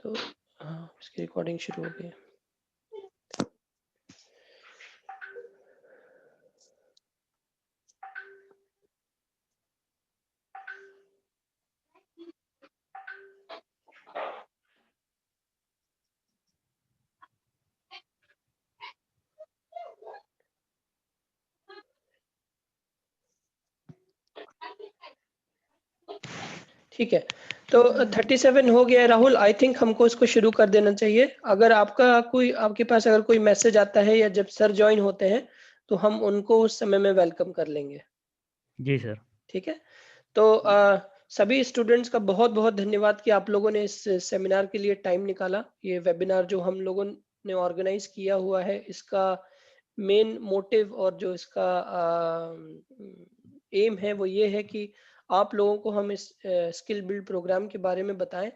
तो हाँ, इसकी रिकॉर्डिंग शुरू हो गई है। ठीक है, तो 37 हो गया राहुल। आई थिंक हमको इसको शुरू कर देना चाहिए। अगर आपके पास अगर कोई मैसेज आता है या जब सर ज्वाइन होते हैं तो हम उनको उस समय में वेलकम कर लेंगे। जी सर। ठीक है, तो सभी स्टूडेंट्स का बहुत बहुत धन्यवाद कि आप लोगों ने इस सेमिनार के लिए टाइम निकाला। ये वेबिनार जो हम लोगों ने ऑर्गेनाइज किया हुआ है, इसका मेन मोटिव और जो इसका एम है वो ये है कि आप लोगों को हम इस स्किल बिल्ड प्रोग्राम के बारे में बताएं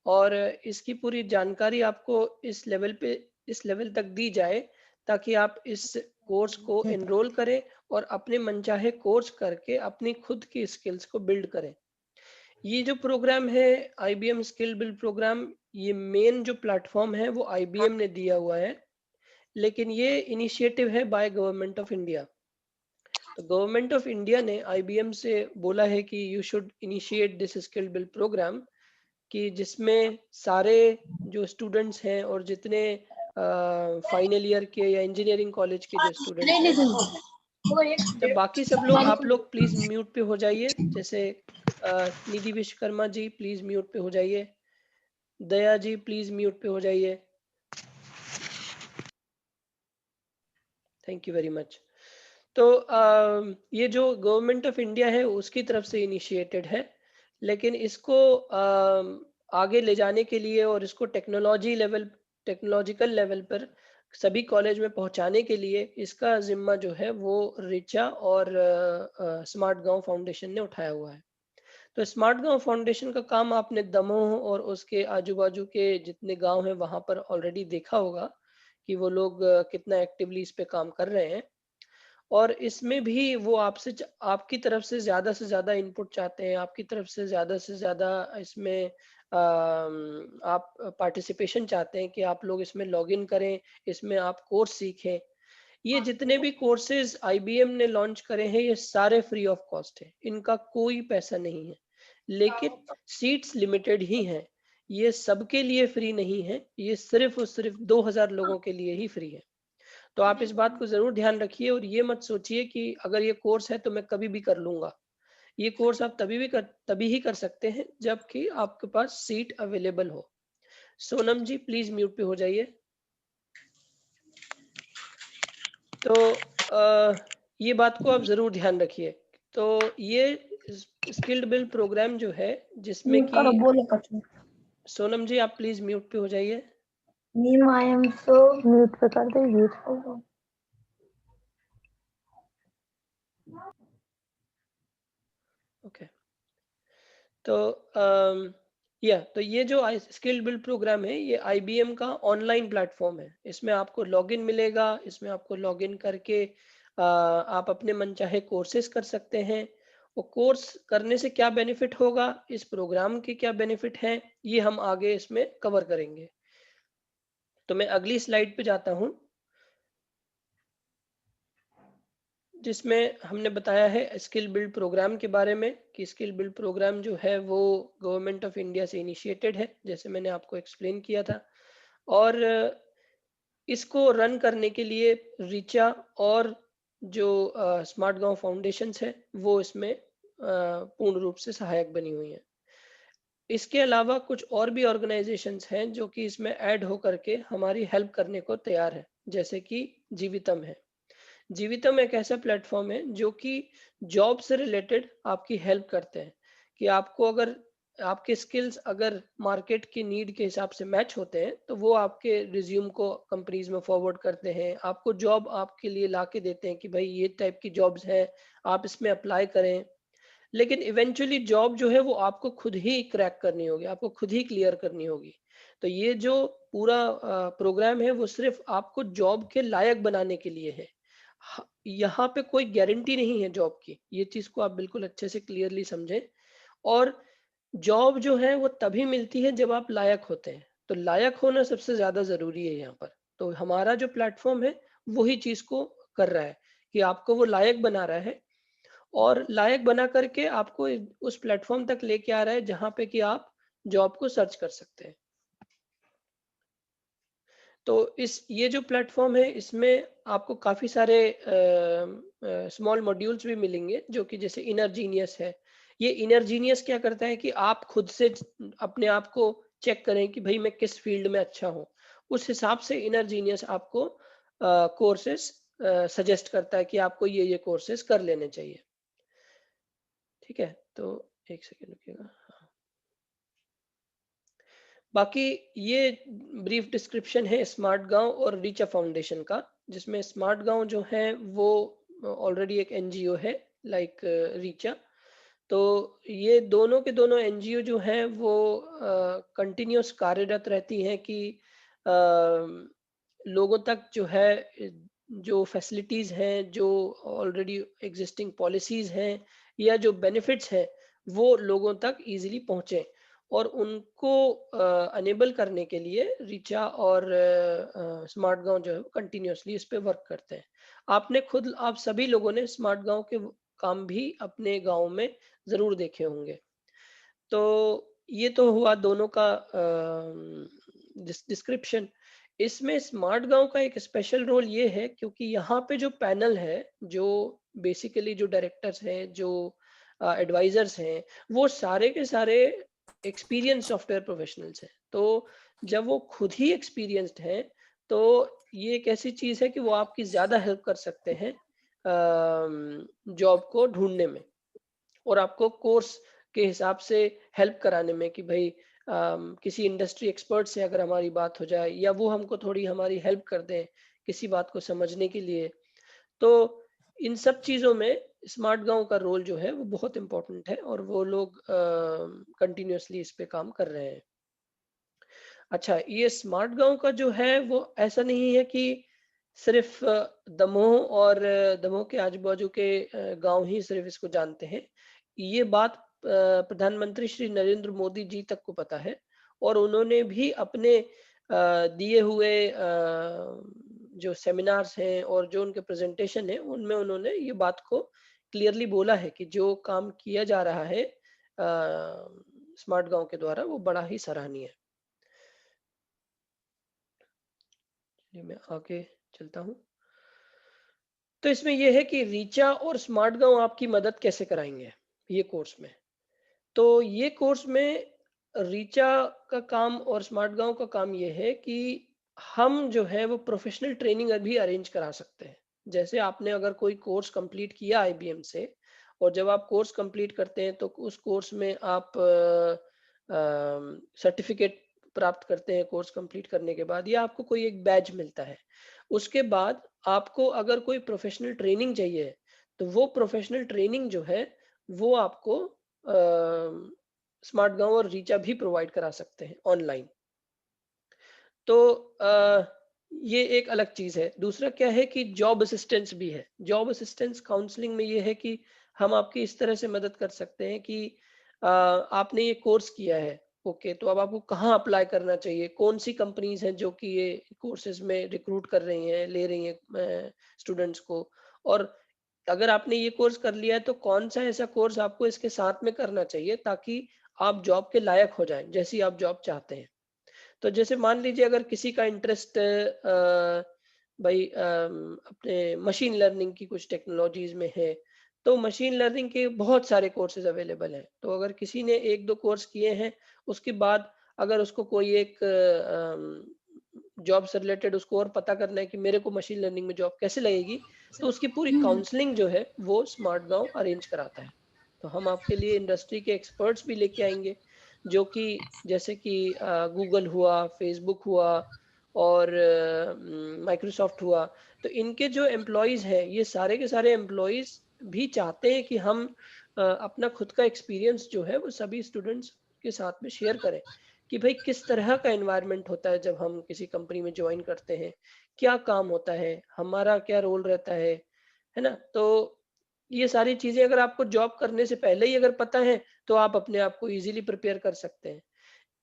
और इसकी पूरी जानकारी आपको इस लेवल तक दी जाए ताकि आप इस कोर्स को एनरोल करें और अपने मनचाहे कोर्स करके अपनी खुद की स्किल्स को बिल्ड करें। ये जो प्रोग्राम है IBM स्किल बिल्ड प्रोग्राम, ये मेन जो प्लेटफॉर्म है वो IBM ने दिया हुआ है, लेकिन ये इनिशिएटिव है बाय गवर्नमेंट ऑफ इंडिया। तो गवर्नमेंट ऑफ इंडिया ने IBM से बोला है कि you should initiate this skill build programme, कि जिसमें सारे जो स्टूडेंट्स हैं और जितने फाइनल ईयर के या इंजीनियरिंग कॉलेज के जो स्टूडेंट्स हैं, तो बाकी सब लोग, आप लोग प्लीज म्यूट पे हो जाइए। जैसे निधि विश्वकर्मा जी प्लीज म्यूट पे हो जाइए, दया जी प्लीज म्यूट पे हो जाइए, थैंक यू वेरी मच। तो ये जो गवर्नमेंट ऑफ इंडिया है उसकी तरफ से इनिशिएटेड है, लेकिन इसको आगे ले जाने के लिए और इसको टेक्नोलॉजिकल लेवल पर सभी कॉलेज में पहुंचाने के लिए इसका जिम्मा जो है वो रिचा और स्मार्ट गांव फाउंडेशन ने उठाया हुआ है। तो स्मार्ट गांव फाउंडेशन का काम आपने दमोह और उसके आजू बाजू के जितने गांव हैं वहां पर ऑलरेडी देखा होगा कि वो लोग कितना एक्टिवली इस पे काम कर रहे हैं। और इसमें भी वो आपकी तरफ से ज्यादा इनपुट चाहते हैं, आपकी तरफ से ज्यादा इसमें आप पार्टिसिपेशन चाहते हैं कि आप लोग इसमें लॉग इन करें, इसमें आप कोर्स सीखें। ये जितने भी कोर्सेज IBM ने लॉन्च करे हैं ये सारे फ्री ऑफ कॉस्ट है, इनका कोई पैसा नहीं है, लेकिन सीट्स लिमिटेड ही हैं। ये सबके लिए फ्री नहीं है, ये सिर्फ और सिर्फ 2000 लोगों के लिए ही फ्री है। तो आप इस बात को जरूर ध्यान रखिए और ये मत सोचिए कि अगर ये कोर्स है तो मैं कभी भी कर लूंगा। ये कोर्स आप तभी ही कर सकते हैं जबकि आपके पास सीट अवेलेबल हो। सोनम जी प्लीज म्यूट पे हो जाइए। तो ये बात को आप जरूर ध्यान रखिए। तो ये स्किल्ड बिल्ड प्रोग्राम जो है जिसमें कि सोनम जी आप प्लीज म्यूट पे हो जाइए। म्यूट पे कर दे। ओके, तो तो ये जो स्किल बिल्ड प्रोग्राम है ये IBM का ऑनलाइन प्लेटफॉर्म है। इसमें आपको लॉगिन मिलेगा, इसमें आपको लॉगिन करके आप अपने मनचाहे कोर्सेज कर सकते हैं। वो कोर्स करने से क्या बेनिफिट होगा, इस प्रोग्राम के क्या बेनिफिट हैं, ये हम आगे इसमें कवर करेंगे। तो मैं अगली स्लाइड पे जाता हूं जिसमें हमने बताया है स्किल बिल्ड प्रोग्राम के बारे में कि स्किल बिल्ड प्रोग्राम जो है वो गवर्नमेंट ऑफ इंडिया से इनिशिएटेड है, जैसे मैंने आपको एक्सप्लेन किया था। और इसको रन करने के लिए रिचा और जो स्मार्ट गांव फाउंडेशन है वो इसमें पूर्ण रूप से सहायक बनी हुई हैं। इसके अलावा कुछ और भी ऑर्गेनाइजेशंस हैं जो कि इसमें ऐड होकर के हमारी हेल्प करने को तैयार है, जैसे कि जीवितम है। जीवितम एक ऐसा प्लेटफॉर्म है जो कि जॉब से रिलेटेड आपकी हेल्प करते हैं कि आपको अगर आपके स्किल्स अगर मार्केट की नीड के हिसाब से मैच होते हैं तो वो आपके रिज्यूम को कंपनीज में फॉरवर्ड करते हैं, आपको जॉब आपके लिए ला के देते हैं कि भाई ये टाइप की जॉब्स हैं, आप इसमें अप्लाई करें। लेकिन इवेंचुअली जॉब जो है वो आपको खुद ही क्रैक करनी होगी, आपको खुद ही क्लियर करनी होगी। तो ये जो पूरा प्रोग्राम है वो सिर्फ आपको जॉब के लायक बनाने के लिए है। यहाँ पे कोई गारंटी नहीं है जॉब की, ये चीज को आप बिल्कुल अच्छे से क्लियरली समझें। और जॉब जो है वो तभी मिलती है जब आप लायक होते हैं। तो लायक होना सबसे ज्यादा जरूरी है यहाँ पर। तो हमारा जो प्लेटफॉर्म है वही चीज को कर रहा है कि आपको वो लायक बना रहा है, और लायक बना करके आपको उस प्लेटफॉर्म तक लेके आ रहा है जहां पे कि आप जॉब को सर्च कर सकते हैं। तो इस ये जो प्लेटफॉर्म है इसमें आपको काफी सारे स्मॉल मॉड्यूल्स भी मिलेंगे, जो कि जैसे इनर जीनियस है। ये इनर जीनियस क्या करता है कि आप खुद से अपने आप को चेक करें कि भाई मैं किस फील्ड में अच्छा हूँ। उस हिसाब से इनर जीनियस आपको कोर्सेस सजेस्ट करता है कि आपको ये कोर्सेस कर लेने चाहिए। ठीक है, तो एक सेकेंड रुकिएगा। बाकी ये ब्रीफ डिस्क्रिप्शन है स्मार्ट गांव और रीचा फाउंडेशन का, जिसमें स्मार्ट गांव जो है वो ऑलरेडी एक एनजीओ है लाइक रीचा। तो ये दोनों के दोनों एनजीओ जो हैं वो कंटिन्यूस कार्यरत रहती हैं कि अ, लोगों तक जो है जो फैसिलिटीज हैं, जो ऑलरेडी एग्जिस्टिंग पॉलिसीज हैं या जो बेनिफिट्स हैं, वो लोगों तक इजीली पहुंचे। और उनको अनेबल करने के लिए रिचा और स्मार्ट गांव जो है कंटिन्यूसली इस पे वर्क करते हैं। आपने खुद, आप सभी लोगों ने स्मार्ट गांव के काम भी अपने गांव में जरूर देखे होंगे। तो ये तो हुआ दोनों का डिस्क्रिप्शन। इसमें स्मार्ट गांव का एक स्पेशल रोल ये है क्योंकि यहाँ पे जो पैनल है, जो बेसिकली जो डायरेक्टर्स हैं, जो एडवाइजर्स हैं, वो सारे के सारे एक्सपीरियंस सॉफ्टवेयर प्रोफेशनल्स हैं। तो जब वो खुद ही एक्सपीरियंस्ड हैं, तो ये एक ऐसी चीज है कि वो आपकी ज्यादा हेल्प कर सकते हैं जॉब को ढूंढने में, और आपको कोर्स के हिसाब से हेल्प कराने में कि भाई किसी इंडस्ट्री एक्सपर्ट से अगर हमारी बात हो जाए या वो हमको थोड़ी हमारी हेल्प कर दें किसी बात को समझने के लिए। तो इन सब चीज़ों में स्मार्ट गांव का रोल जो है वो बहुत इम्पोर्टेंट है, और वो लोग कंटिन्यूसली इस पे काम कर रहे हैं। अच्छा, ये स्मार्ट गांव का जो है वो ऐसा नहीं है कि सिर्फ दमोह और दमोह के आजू बाजू के गांव ही सिर्फ इसको जानते हैं। ये बात प्रधानमंत्री श्री नरेंद्र मोदी जी तक को पता है, और उन्होंने भी अपने दिए हुए जो सेमिनार्स हैं और जो उनके प्रेजेंटेशन है उनमें उन्होंने ये बात को क्लियरली बोला है कि जो काम किया जा रहा है स्मार्ट गांव के द्वारा वो बड़ा ही सराहनीय है। चलिए मैं आगे चलता हूँ। तो इसमें यह है कि रीचा और स्मार्ट गांव आपकी मदद कैसे कराएंगे ये कोर्स में। तो ये कोर्स में रीचा का काम और स्मार्ट गांव का काम ये है कि हम जो है वो प्रोफेशनल ट्रेनिंग अभी अरेंज करा सकते हैं। जैसे आपने अगर कोई कोर्स कंप्लीट किया आईबीएम से, और जब आप कोर्स कंप्लीट करते हैं तो उस कोर्स में आप सर्टिफिकेट प्राप्त करते हैं कोर्स कंप्लीट करने के बाद, या आपको कोई एक बैच मिलता है। उसके बाद आपको अगर कोई प्रोफेशनल ट्रेनिंग चाहिए, तो वो प्रोफेशनल ट्रेनिंग जो है वो आपको स्मार्ट गांव और रीचा भी प्रोवाइड करा सकते हैं ऑनलाइन। तो ये एक अलग चीज है। दूसरा क्या है कि जॉब असिस्टेंस भी है। जॉब असिस्टेंस काउंसलिंग में ये है कि हम आपकी इस तरह से मदद कर सकते हैं कि आपने ये कोर्स किया है, ओके, तो अब आपको कहाँ अप्लाई करना चाहिए, कौन सी कंपनीज हैं जो कि ये कोर्सेज में रिक्रूट कर रही हैं, ले रही हैं स्टूडेंट्स को। और अगर आपने ये कोर्स कर लिया है तो कौन सा ऐसा कोर्स आपको इसके साथ में करना चाहिए ताकि आप जॉब के लायक हो जाएं जैसी आप जॉब चाहते हैं। तो जैसे मान लीजिए अगर किसी का इंटरेस्ट भाई अपने मशीन लर्निंग की कुछ टेक्नोलॉजीज में है, तो मशीन लर्निंग के बहुत सारे कोर्सेज अवेलेबल हैं। तो अगर किसी ने एक दो कोर्स किए हैं, उसके बाद अगर उसको कोई एक जॉब से रिलेटेड उसको और पता करना है कि मेरे को मशीन लर्निंग में जॉब कैसे लगेगी, तो उसकी पूरी हम्म। काउंसलिंग जो है वो स्मार्ट गांव अरेंज कराता है। तो हम आपके लिए इंडस्ट्री के एक्सपर्ट्स भी लेके आएंगे, जो कि जैसे कि गूगल हुआ, फेसबुक हुआ, और माइक्रोसॉफ्ट हुआ। तो इनके जो एम्प्लॉयज हैं, ये सारे के सारे एम्प्लॉयज भी चाहते हैं कि हम अपना खुद का एक्सपीरियंस जो है वो सभी स्टूडेंट्स के साथ में शेयर करें कि भाई किस तरह का एनवायरनमेंट होता है जब हम किसी कंपनी में ज्वाइन करते हैं, क्या काम होता है, हमारा क्या रोल रहता है ना। तो ये सारी चीजें अगर आपको जॉब करने से पहले ही अगर पता है, तो आप अपने आप को इजीली प्रिपेयर कर सकते हैं।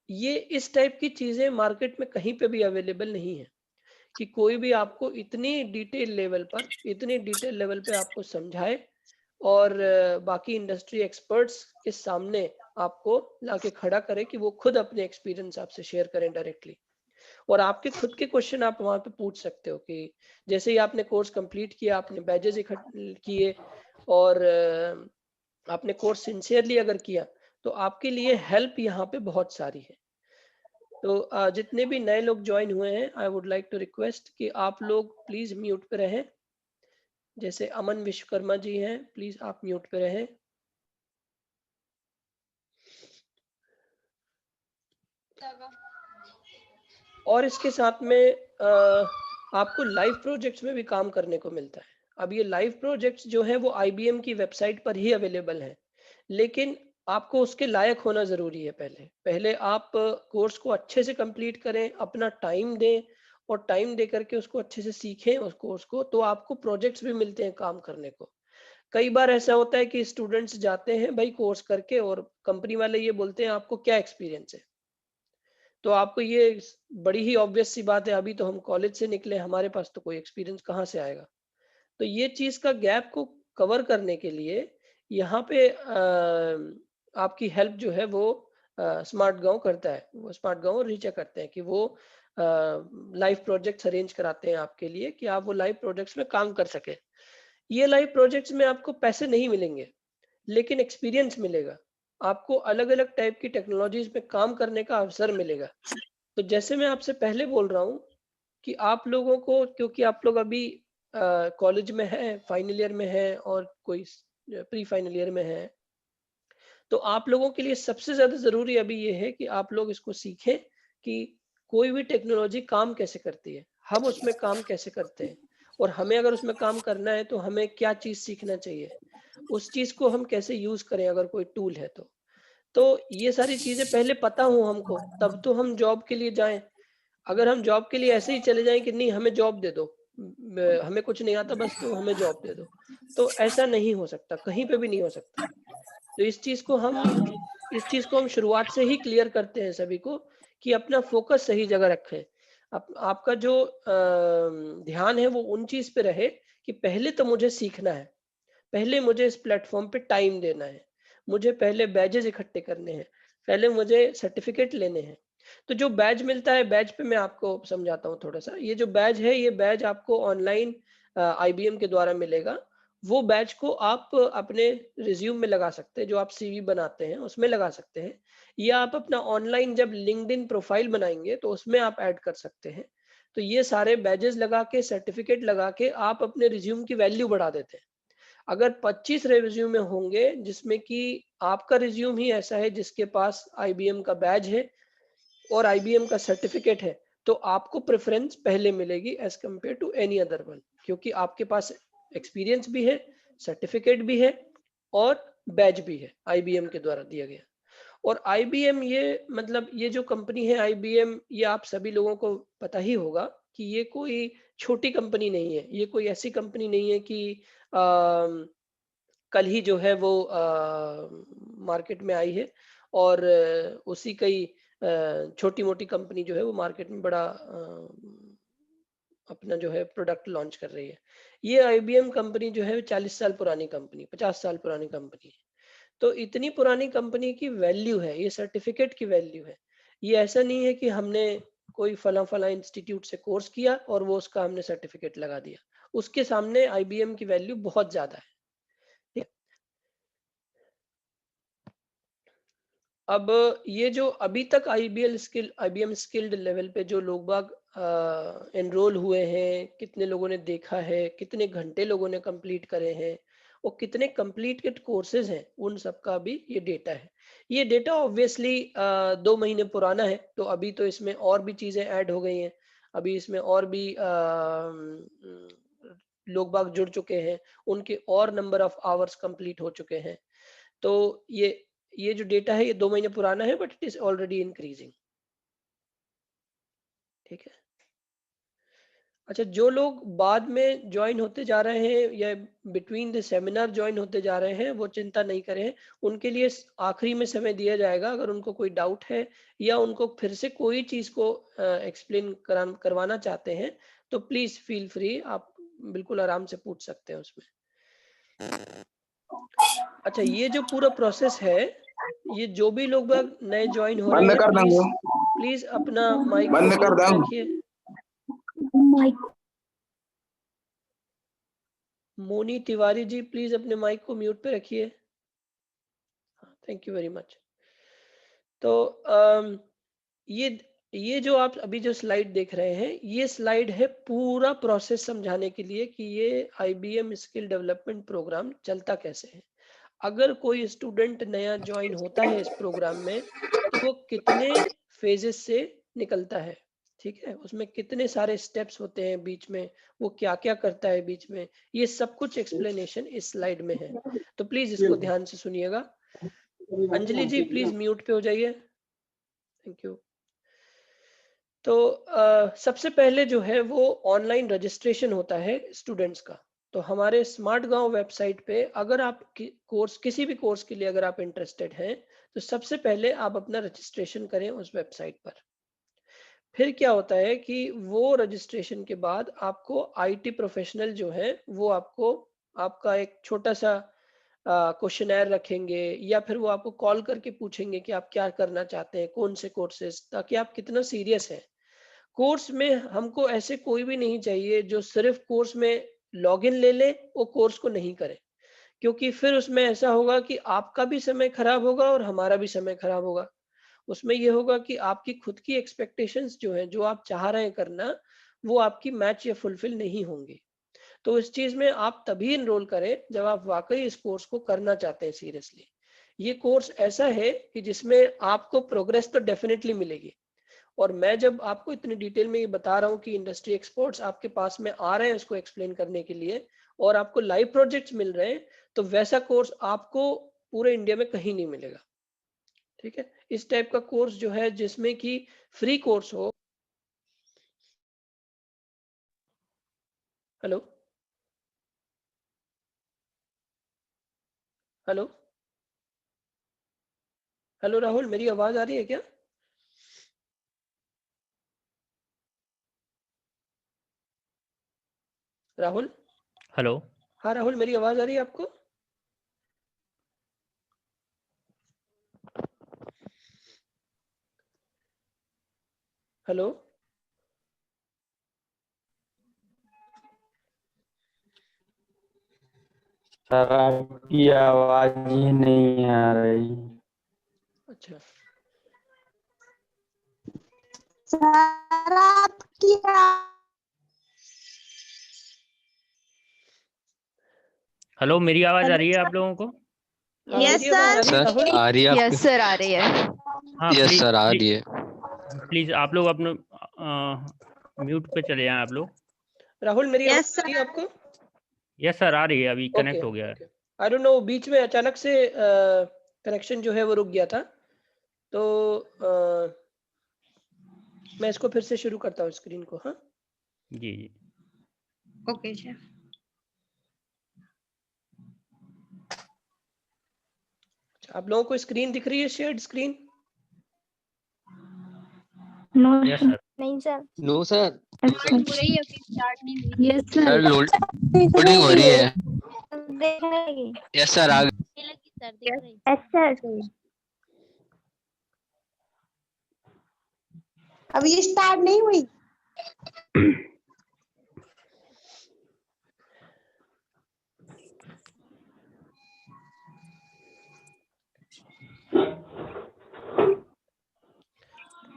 ये इस टाइप की चीजें मार्केट में कहीं पे भी अवेलेबल नहीं है, कि कोई भी आपको इतनी डिटेल लेवल पे आपको समझाए और बाकी इंडस्ट्री एक्सपर्ट्स के सामने आपको लाके खड़ा करे कि वो खुद अपने एक्सपीरियंस आपसे शेयर करें डायरेक्टली। और आपके खुद के क्वेश्चन आप वहां पे पूछ सकते हो कि जैसे ही आपने कोर्स कंप्लीट किया, आपने बैजेस इकट्ठे किए और आपने कोर्स सिंसियरली अगर किया, तो आपके लिए हेल्प यहाँ पे बहुत सारी है। तो जितने भी नए लोग ज्वाइन हुए हैं, I would like to request कि आप लोग प्लीज म्यूट पे रहें। जैसे अमन विश्वकर्मा जी हैं, प्लीज आप म्यूट पे रहें। और इसके साथ में आपको लाइव प्रोजेक्ट्स में भी काम करने को मिलता है। अब ये लाइव प्रोजेक्ट्स जो है वो आईबीएम की वेबसाइट पर ही अवेलेबल है, लेकिन आपको उसके लायक होना जरूरी है। पहले पहले आप कोर्स को अच्छे से कंप्लीट करें, अपना टाइम दें और टाइम दे करके उसको अच्छे से सीखें उस कोर्स को, तो आपको प्रोजेक्ट्स भी मिलते हैं काम करने को। कई बार ऐसा होता है कि स्टूडेंट्स जाते हैं भाई कोर्स करके और कंपनी वाले ये बोलते हैं आपको क्या एक्सपीरियंस है। तो आपको ये बड़ी ही ऑब्वियस सी बात है, अभी तो हम कॉलेज से निकले, हमारे पास तो कोई एक्सपीरियंस कहाँ से आएगा। तो ये चीज का गैप को कवर करने के लिए यहाँ पे आपकी हेल्प जो है वो स्मार्ट गांव करता है। वो स्मार्ट गांव रीचा करते हैं कि वो लाइव प्रोजेक्ट्स अरेंज कराते हैं आपके लिए कि आप वो लाइव प्रोजेक्ट्स में काम कर सके। ये लाइव प्रोजेक्ट्स में आपको पैसे नहीं मिलेंगे, लेकिन एक्सपीरियंस मिलेगा। आपको अलग अलग टाइप की टेक्नोलॉजीज पे काम करने का अवसर मिलेगा। तो जैसे मैं आपसे पहले बोल रहा हूँ कि आप लोगों को, क्योंकि आप लोग अभी कॉलेज में है, फाइनल ईयर में है और कोई प्री फाइनल ईयर में है, तो आप लोगों के लिए सबसे ज्यादा जरूरी अभी ये है कि आप लोग इसको सीखें कि कोई भी टेक्नोलॉजी काम कैसे करती है, हम उसमें काम कैसे करते हैं, और हमें अगर उसमें काम करना है तो हमें क्या चीज सीखना चाहिए, उस चीज को हम कैसे यूज करें अगर कोई टूल है तो ये सारी चीजें पहले पता हो हमको, तब तो हम जॉब के लिए जाएं। अगर हम जॉब के लिए ऐसे ही चले जाएं कि नहीं हमें जॉब दे दो, हमें कुछ नहीं आता बस तो हमें जॉब दे दो, तो ऐसा नहीं हो सकता, कहीं पे भी नहीं हो सकता। तो इस चीज को हम शुरुआत से ही क्लियर करते हैं सभी को कि अपना फोकस सही जगह रखें। आपका जो ध्यान है वो उन चीज पे रहे कि पहले तो मुझे सीखना है, पहले मुझे इस प्लेटफॉर्म पे टाइम देना है, मुझे पहले बैजेस इकट्ठे करने हैं, पहले मुझे सर्टिफिकेट लेने हैं। तो जो बैज मिलता है, बैज पे मैं आपको समझाता हूँ थोड़ा सा। ये जो बैज है, ये बैज आपको ऑनलाइन आईबीएम के द्वारा मिलेगा। वो बैच को आप अपने रिज्यूम में लगा सकते हैं, जो आप सीवी बनाते हैं उसमें लगा सकते हैं, या आप अपना ऑनलाइन जब लिंक्डइन प्रोफाइल बनाएंगे तो उसमें आप ऐड कर सकते हैं। तो ये सारे बैजेस लगा के, सर्टिफिकेट लगा के आप अपने रिज्यूम की वैल्यू बढ़ा देते हैं। अगर 25 रिज्यूमे होंगे जिसमें कि आपका रिज्यूम ही ऐसा है जिसके पास आईबीएम का बैज है और आईबीएम का सर्टिफिकेट है, तो आपको प्रेफरेंस पहले मिलेगी as compare to any other one, क्योंकि आपके पास एक्सपीरियंस भी है, सर्टिफिकेट भी है और बैज भी है आईबीएम के द्वारा दिया गया। और आईबीएम ये मतलब ये जो कंपनी है आईबीएम, ये आप सभी लोगों को पता ही होगा कि ये कोई छोटी कंपनी नहीं है। ये कोई ऐसी कंपनी नहीं है कि कल ही जो है वो मार्केट में आई है और उसी कई छोटी मोटी कंपनी जो है वो मार्केट में बड़ा अपना जो है प्रोडक्ट लॉन्च कर रही है। ये आईबीएम कंपनी जो है 40 साल पुरानी कंपनी, 50 साल पुरानी कंपनी है। तो इतनी पुरानी कंपनी की वैल्यू है, ये सर्टिफिकेट की वैल्यू है। ये ऐसा नहीं है कि हमने कोई फला फला इंस्टीट्यूट से कोर्स किया और वो उसका हमने सर्टिफिकेट लगा दिया। उसके सामने आईबीएम की वैल्यू बहुत ज्यादा है। ठीक है? अब ये जो अभी तक आईबीएम स्किल्ड लेवल पे जो लोग बाग एनरोल हुए हैं, कितने लोगों ने देखा है, कितने घंटे लोगों ने कंप्लीट करे हैं और कितने कंप्लीटेड कोर्सेज हैं, उन सब का भी ये डेटा है। ये डेटा ऑब्वियसली 2 महीने पुराना है, तो अभी तो इसमें और भी चीजें ऐड हो गई हैं। अभी इसमें और भी लोग बाग जुड़ चुके हैं, उनके और नंबर ऑफ आवर्स कंप्लीट हो चुके हैं। तो ये जो डेटा है ये 2 महीने पुराना है, but it is already increasing. ठीक है। अच्छा, जो लोग बाद में ज्वाइन होते जा रहे हैं या बिटवीन द सेमिनार ज्वाइन होते जा रहे हैं, वो चिंता नहीं करें। उनके लिए आखिरी में समय दिया जाएगा। अगर उनको कोई डाउट है या उनको फिर से कोई चीज को एक्सप्लेन करवाना चाहते हैं, तो प्लीज फील फ्री, आप बिल्कुल आराम से पूछ सकते हैं उसमें। अच्छा, ये जो पूरा प्रोसेस है, ये जो भी लोग नए ज्वाइन हो रहे हैं, प्लीज अपना माइक को म्यूट पे रखिए। मोनी तिवारी जी, प्लीज अपने माइक को म्यूट पे रखिए। Thank you very much. तो ये जो आप अभी जो स्लाइड देख रहे हैं, ये स्लाइड है पूरा प्रोसेस समझाने के लिए कि ये IBM स्किल डेवलपमेंट प्रोग्राम चलता कैसे है। अगर कोई स्टूडेंट नया ज्वाइन होता है इस प्रोग्राम में, तो वो कितने फेजेस से निकलता है, ठीक है, उसमें कितने सारे स्टेप्स होते हैं बीच में, वो क्या क्या करता है बीच में, ये सब कुछ एक्सप्लेनेशन इस स्लाइड में है। तो प्लीज इसको ध्यान से सुनिएगा। अंजलि जी प्लीज म्यूट पे हो जाइए। Thank you. तो सबसे पहले जो है वो ऑनलाइन रजिस्ट्रेशन होता है स्टूडेंट्स का। तो हमारे स्मार्ट गांव वेबसाइट पे अगर आप कोर्स, किसी भी कोर्स के लिए अगर आप इंटरेस्टेड हैं, तो सबसे पहले आप अपना रजिस्ट्रेशन करें उस वेबसाइट पर। फिर क्या होता है कि वो रजिस्ट्रेशन के बाद आपको IT प्रोफेशनल जो है वो आपको आपका एक छोटा सा क्वेश्चनर रखेंगे, या फिर वो आपको कॉल करके पूछेंगे कि आप क्या करना चाहते हैं, कौन से कोर्सेज, ताकि आप कितना सीरियस हैं कोर्स में। हमको ऐसे कोई भी नहीं चाहिए जो सिर्फ कोर्स में लॉगिन ले ले, वो कोर्स को नहीं करे, क्योंकि फिर उसमें ऐसा होगा कि आपका भी समय खराब होगा और हमारा भी समय खराब होगा। उसमें ये होगा कि आपकी खुद की एक्सपेक्टेशंस जो है, जो आप चाह रहे हैं करना, वो आपकी मैच या फुलफिल नहीं होंगी। तो इस चीज में आप तभी इनरोल करें जब आप वाकई इस कोर्स को करना चाहते हैं सीरियसली। ये कोर्स ऐसा है कि जिसमें आपको प्रोग्रेस तो डेफिनेटली मिलेगी। और मैं जब आपको इतनी डिटेल में ये बता रहा हूँ कि इंडस्ट्री एक्सपर्ट्स आपके पास में आ रहे हैं इसको एक्सप्लेन करने के लिए, और आपको लाइव प्रोजेक्ट्स मिल रहे हैं, तो वैसा कोर्स आपको पूरे इंडिया में कहीं नहीं मिलेगा। ठीक है, इस टाइप का कोर्स जो है जिसमें कि फ्री कोर्स हो। हेलो हेलो हेलो राहुल, मेरी आवाज आ रही है क्या? राहुल? हेलो। हाँ राहुल, मेरी आवाज आ रही है आपको? हेलो सर आपकी आवाज ही नहीं आ रही। अच्छा, सर आपकी हेलो, मेरी आवाज आ रही है आप लोगों को? हाँ यस मेरी आवाज आ रही है सर राहुल? आ रही है यस सर आ रही है। हाँ यस प्लीज सर आ रही है। प्लीज आप लोग अपने म्यूट पे चले जाएं आप लोग। राहुल मेरी आवाज यस आ रही है आपको? यस सर आ रही है, अभी ओके कनेक्ट हो गया है। ओके, आई डोंट नो, बीच में अचानक से कनेक्शन जो है वो रुक गया था। तो मैं इसको फिर से शुरू करता हूँ स्क्रीन को। हाँ जी जी। Okay sir. आप लोगों को स्क्रीन दिख रही है, shared screen? No yes sir. नहीं sir. No sir. Yes sir sir. Loading हो रही है। यस सर आ गई। अभी स्टार्ट नहीं हुई।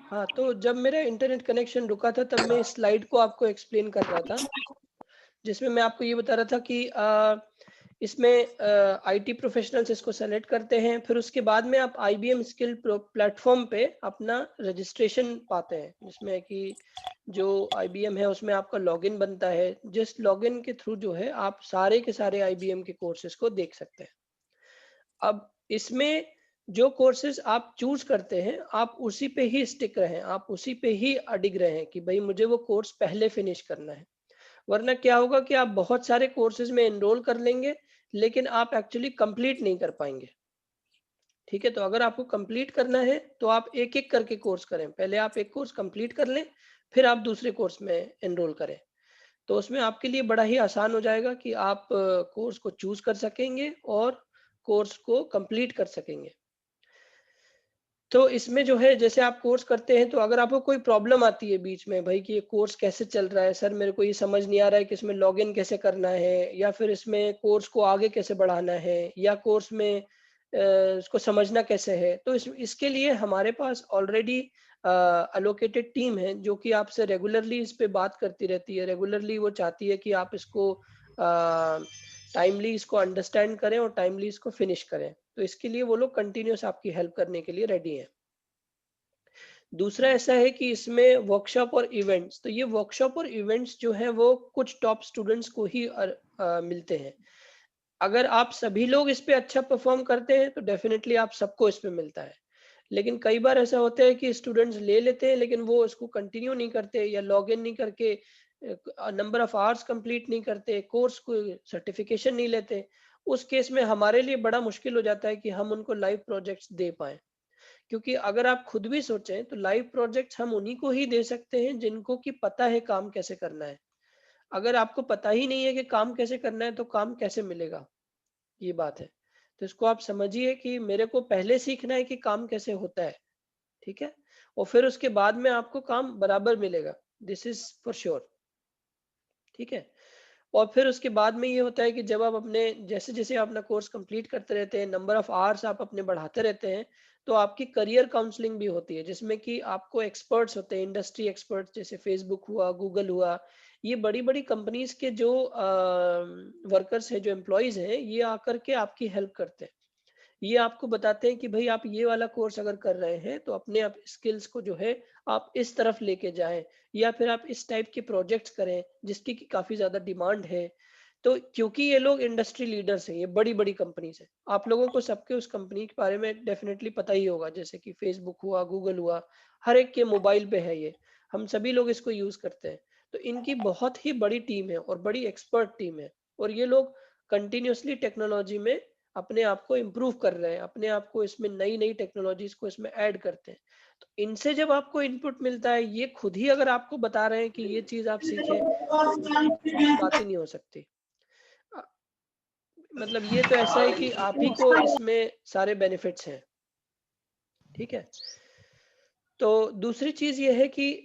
हाँ, तो जब मेरा इंटरनेट कनेक्शन रुका था तब मैं इस स्लाइड को आपको एक्सप्लेन कर रहा था, जिसमें मैं आपको ये बता रहा था कि इसमें IT प्रोफेशनल्स इसको सेलेक्ट करते हैं, फिर उसके बाद में आप IBM स्किल प्लेटफॉर्म पे अपना रजिस्ट्रेशन पाते हैं, जिसमें कि जो IBM है उसमें आपका लॉगिन बनता है, जिस लॉगिन के थ्रू जो है आप सारे के सारे IBM के कोर्सेज को देख सकते हैं। अब इसमें जो कोर्सेज आप चूज करते हैं, आप उसी पे ही स्टिक रहें, आप उसी पे ही अडिग रहें कि भाई मुझे वो कोर्स पहले फिनिश करना है। वरना क्या होगा कि आप बहुत सारे कोर्सेज में एनरोल कर लेंगे लेकिन आप एक्चुअली कंप्लीट नहीं कर पाएंगे। ठीक है, तो अगर आपको कंप्लीट करना है तो आप एक एक करके कोर्स करें, पहले आप एक कोर्स कंप्लीट कर लें फिर आप दूसरे कोर्स में एनरोल करें, तो उसमें आपके लिए बड़ा ही आसान हो जाएगा कि आप कोर्स को चूज कर सकेंगे और कोर्स को कंप्लीट कर सकेंगे। तो इसमें जो है जैसे आप कोर्स करते हैं तो अगर आपको कोई प्रॉब्लम आती है बीच में भाई कि ये कोर्स कैसे चल रहा है सर, मेरे को ये समझ नहीं आ रहा है कि इसमें लॉगिन कैसे करना है, या फिर इसमें कोर्स को आगे कैसे बढ़ाना है, या कोर्स में इसको समझना कैसे है, तो इसके लिए हमारे पास ऑलरेडी अलोकेटेड टीम है जो कि आपसे रेगुलरली इस पे बात करती रहती है। रेगुलरली वो चाहती है कि आप इसको टाइमली इसको अंडरस्टैंड करें और टाइमली इसको फिनिश करें, तो इसके लिए वो लोग कंटिन्यूस आपकी हेल्प करने के लिए रेडी हैं। दूसरा ऐसा है कि इसमें वर्कशॉप और इवेंट्स, तो ये वर्कशॉप और इवेंट्स जो है वो कुछ टॉप स्टूडेंट्स को ही मिलते हैं। अगर आप सभी लोग इस पे अच्छा परफॉर्म करते हैं तो डेफिनेटली आप सबको इस पे मिलता है, लेकिन कई बार ऐसा होता है कि स्टूडेंट्स ले लेते हैं लेकिन वो इसको कंटिन्यू नहीं करते या लॉग इन नहीं करके नंबर ऑफ आवर्स कंप्लीट नहीं करते, कोर्स को सर्टिफिकेशन नहीं लेते। उस केस में हमारे लिए बड़ा मुश्किल हो जाता है कि हम उनको लाइव प्रोजेक्ट्स दे पाए, क्योंकि अगर आप खुद भी सोचें तो लाइव प्रोजेक्ट्स हम उन्हीं को ही दे सकते हैं जिनको कि पता है काम कैसे करना है। अगर आपको पता ही नहीं है कि काम कैसे करना है तो काम कैसे मिलेगा, ये बात है। तो इसको आप समझिए कि मेरे को पहले सीखना है कि काम कैसे होता है, ठीक है, और फिर उसके बाद में आपको काम बराबर मिलेगा, दिस इज फॉर श्योर। ठीक है, और फिर उसके बाद में ये होता है कि जब आप अपने जैसे जैसे आप अपना कोर्स कंप्लीट करते रहते हैं, नंबर ऑफ आवर्स आप अपने बढ़ाते रहते हैं, तो आपकी करियर काउंसलिंग भी होती है जिसमें कि आपको एक्सपर्ट्स होते हैं, इंडस्ट्री एक्सपर्ट्स, जैसे फेसबुक हुआ, गूगल हुआ, ये बड़ी बड़ी कंपनीज के जो वर्कर्स हैं, जो एम्प्लॉयज हैं, ये आकर के आपकी हेल्प करते हैं। ये आपको बताते हैं कि भाई आप ये वाला कोर्स अगर कर रहे हैं तो अपने आप स्किल्स को जो है आप इस तरफ लेके जाएं, या फिर आप इस टाइप के प्रोजेक्ट्स करें जिसकी की काफी ज्यादा डिमांड है। तो क्योंकि ये लोग इंडस्ट्री लीडर्स हैं, ये बड़ी बड़ी कंपनीज हैं, आप लोगों को सबके उस कंपनी के बारे में डेफिनेटली पता ही होगा, जैसे कि फेसबुक हुआ, गूगल हुआ, हर एक के मोबाइल पे है ये, हम सभी लोग इसको यूज करते हैं। तो इनकी बहुत ही बड़ी टीम है और बड़ी एक्सपर्ट टीम है, और ये लोग कंटिन्यूसली टेक्नोलॉजी में अपने आप को इम्प्रूव कर रहे हैं, अपने आप को इसमें नई नई टेक्नोलॉजीज को इसमें ऐड करते हैं। तो इनसे जब आपको इनपुट मिलता है, ये खुद ही अगर आपको बता रहे हैं कि ये चीज आप सीखें, तो बात ही नहीं हो सकती। अ, मतलब ये तो ऐसा है कि आप ही को इसमें सारे बेनिफिट्स हैं। ठीक है, तो दूसरी चीज ये है कि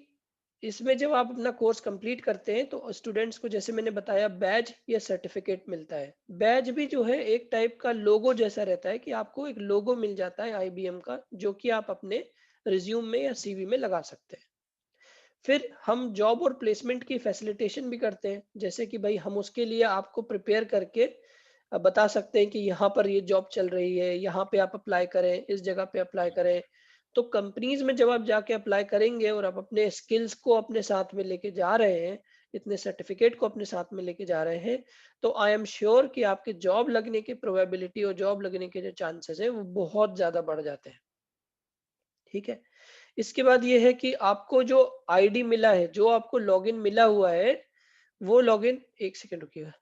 इसमें जब आप अपना कोर्स कंप्लीट करते हैं तो स्टूडेंट्स को, जैसे मैंने बताया, बैज या सर्टिफिकेट मिलता है। बैज भी जो है एक टाइप का लोगो जैसा रहता है, कि आपको एक लोगो मिल जाता है आईबीएम का, जो कि आप अपने रिज्यूम में या सीवी में लगा सकते हैं। फिर हम जॉब और प्लेसमेंट की फैसिलिटेशन भी करते हैं, जैसे कि भाई हम उसके लिए आपको प्रिपेयर करके बता सकते हैं कि यहाँ पर ये जॉब चल रही है, यहाँ पे आप अप्लाई करें, इस जगह पे अप्लाई करें। तो कंपनीज में जब आप जाके अप्लाई करेंगे और आप अपने स्किल्स को अपने साथ में लेके जा रहे हैं, इतने सर्टिफिकेट को अपने साथ में लेके जा रहे हैं, तो आई एम श्योर कि आपके जॉब लगने की प्रोबेबिलिटी और जॉब लगने के जो चांसेस है वो बहुत ज्यादा बढ़ जाते हैं। ठीक है, इसके बाद ये है कि आपको जो आईडी मिला है, जो आपको लॉगिन मिला हुआ है, वो लॉगिन, एक सेकेंड रुकिएगा,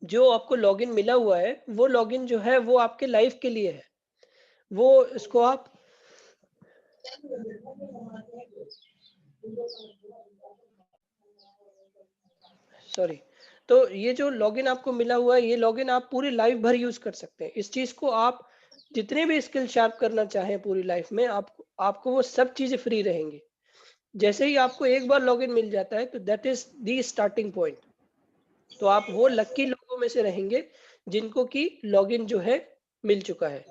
जो आपको लॉगिन मिला हुआ है वो लॉगिन जो है वो आपके लाइफ के लिए है। वो इसको आप सॉरी, तो ये जो लॉगिन आपको मिला हुआ है, ये लॉगिन आप पूरी लाइफ भर यूज कर सकते हैं। इस चीज को आप जितने भी स्किल शार्प करना चाहें पूरी लाइफ में, आपको वो सब चीजें फ्री रहेंगी। जैसे ही आपको एक बार लॉगिन मिल जाता है तो that is the starting point. तो आप वो लकी लोगों में से रहेंगे जिनको की लॉगिन जो है मिल चुका है।